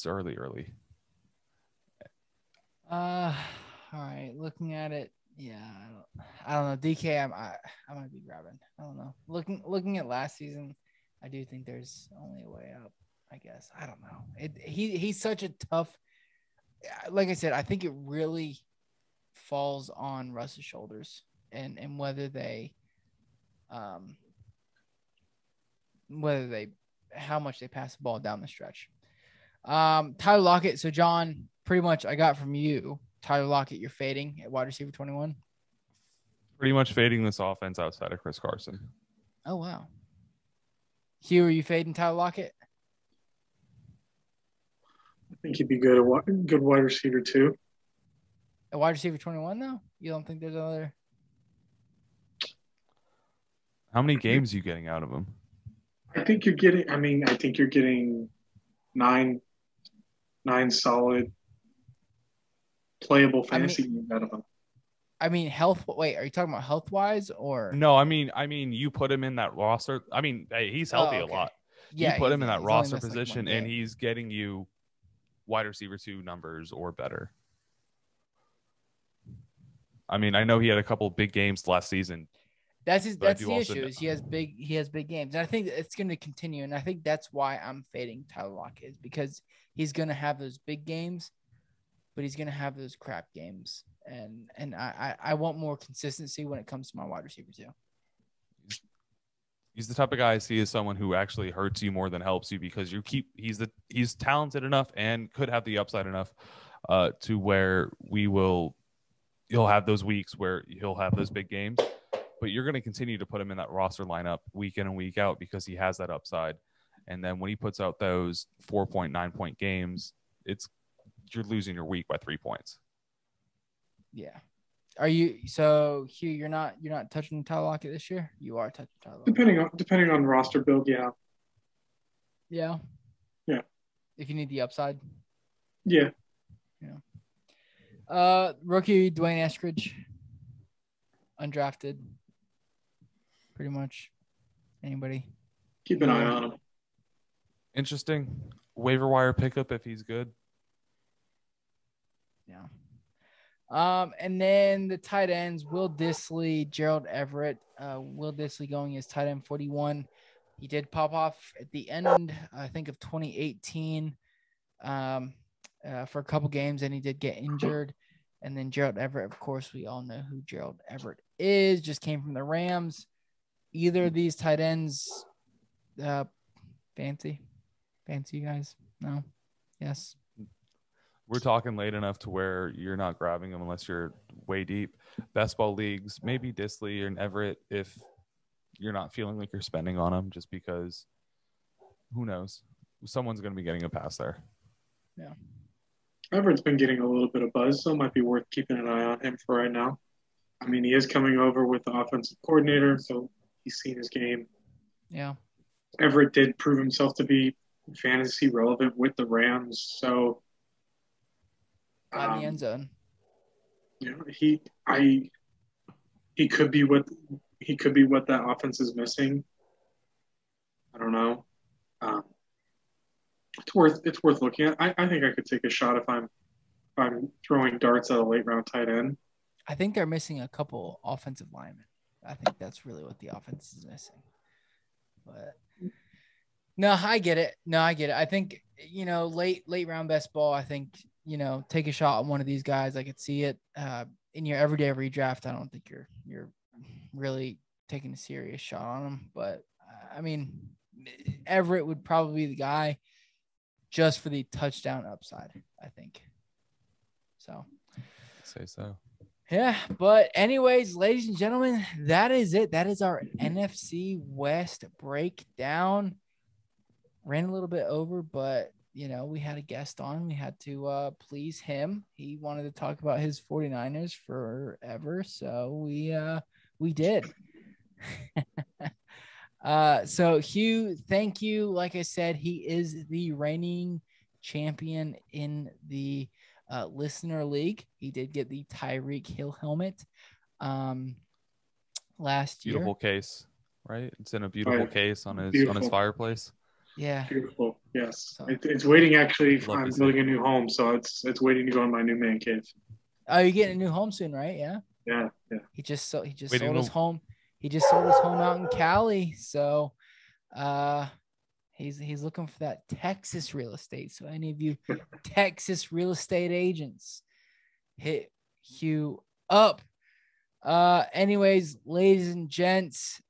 early. All right, looking at it. Yeah, I don't know. DK, I might be grabbing. I don't know. Looking at last season, I do think there's only a way up. I guess I don't know. He's such a tough. Like I said, I think it really falls on Russ's shoulders and whether they how much they pass the ball down the stretch. Tyler Lockett. So John, pretty much I got from you, Tyler Lockett, you're fading at wide receiver 21. Pretty much fading this offense outside of Chris Carson. Oh, wow. Hugh, are you fading Tyler Lockett? I think he'd be good wide receiver too. A wide receiver 21, though? You don't think there's another? How many games are you getting out of him? I think you're getting nine solid playable fantasy games out of him. I mean, health. Wait, are you talking about health wise or? No, I mean, you put him in that roster. I mean, hey, he's healthy a lot. Yeah, you put him in that roster position, and he's getting you wide receiver 2 numbers or better. I mean, I know he had a couple of big games last season. That's the issue. Is he has big games, and I think it's going to continue. And I think that's why I'm fading Tyler Lockett, is because he's going to have those big games, but he's going to have those crap games. And I want more consistency when it comes to my wide receiver too. He's the type of guy I see as someone who actually hurts you more than helps you, because he's talented enough and could have the upside enough to where you'll have those weeks where he'll have those big games, but you're going to continue to put him in that roster lineup week in and week out because he has that upside. And then when he puts out those 4.9 point games, you're losing your week by 3 points. Yeah. Are you so Hugh? You're not touching Tyler Lockett this year. You are touching Tyler Lockett. Depending on roster build, yeah. Yeah. Yeah. If you need the upside. Yeah. Yeah. Rookie Dwayne Eskridge, undrafted. Pretty much. Anybody? Keep an eye on him. Interesting waiver wire pickup if he's good. Yeah. And then the tight ends, Will Dissly, Gerald Everett. Will Dissly going as tight end 41. He did pop off at the end, I think, of 2018 for a couple games, and he did get injured. And then Gerald Everett, of course, we all know who Gerald Everett is, just came from the Rams. Either of these tight ends, fancy you guys? No? Yes? We're talking late enough to where you're not grabbing them unless you're way deep. Best ball leagues, maybe Dissly and Everett if you're not feeling like you're spending on them, just because who knows? Someone's going to be getting a pass there. Yeah. Everett's been getting a little bit of buzz, so it might be worth keeping an eye on him for right now. I mean, he is coming over with the offensive coordinator, so he's seen his game. Yeah. Everett did prove himself to be fantasy relevant with the Rams, so got in the end zone. You know, he could be what that offense is missing. I don't know. It's worth looking at. I think I could take a shot if I'm throwing darts at a late round tight end. I think they're missing a couple offensive linemen. I think that's really what the offense is missing. But no, I get it. I think, late round best ball, I think, take a shot on one of these guys. I could see it in your everyday redraft. I don't think you're really taking a serious shot on him, but I mean, Everett would probably be the guy just for the touchdown upside, I think. So, I'd say so. Yeah, but anyways, ladies and gentlemen, that is it. That is our NFC West breakdown. Ran a little bit over, but we had a guest on. We had to please him. He wanted to talk about his 49ers forever, so we did. So Hugh, thank you. Like I said, he is the reigning champion in the listener league. He did get the Tyreek Hill helmet last year. Beautiful case, right? It's in a beautiful case on his fireplace. Yeah. Beautiful. Yes. So, it's waiting actually. I'm building a new home, so it's waiting to go in my new man cave. Oh, you're getting a new home soon, right? Yeah. Yeah. He just sold his home. He just sold his home out in Cali. So he's looking for that Texas real estate. So any of you Texas real estate agents, hit Hugh up. Anyways, ladies and gents,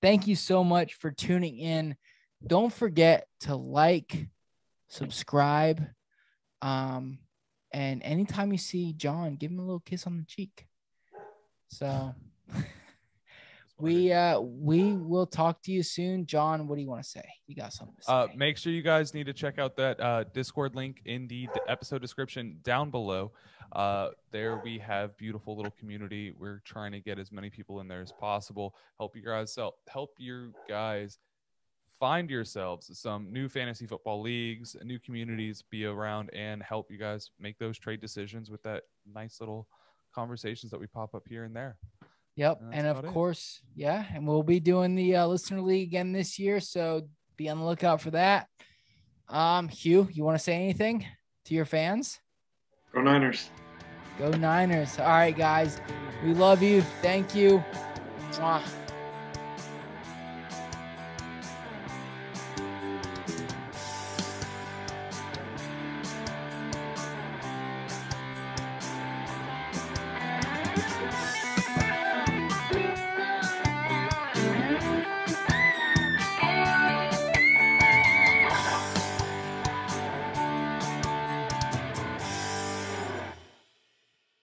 thank you so much for tuning in. Don't forget to like, subscribe. And anytime you see John, give him a little kiss on the cheek. So we will talk to you soon. John, what do you want to say? You got something to say? Make sure you guys need to check out that Discord link in the episode description down below. There we have beautiful little community. We're trying to get as many people in there as possible. Help you guys find yourselves some new fantasy football leagues, new communities, be around, and help you guys make those trade decisions with that nice little conversations that we pop up here and there. Yep. And of course, yeah. And we'll be doing the listener league again this year. So be on the lookout for that. Hugh, you want to say anything to your fans? Go Niners. Go Niners. All right, guys. We love you. Thank you. Mwah.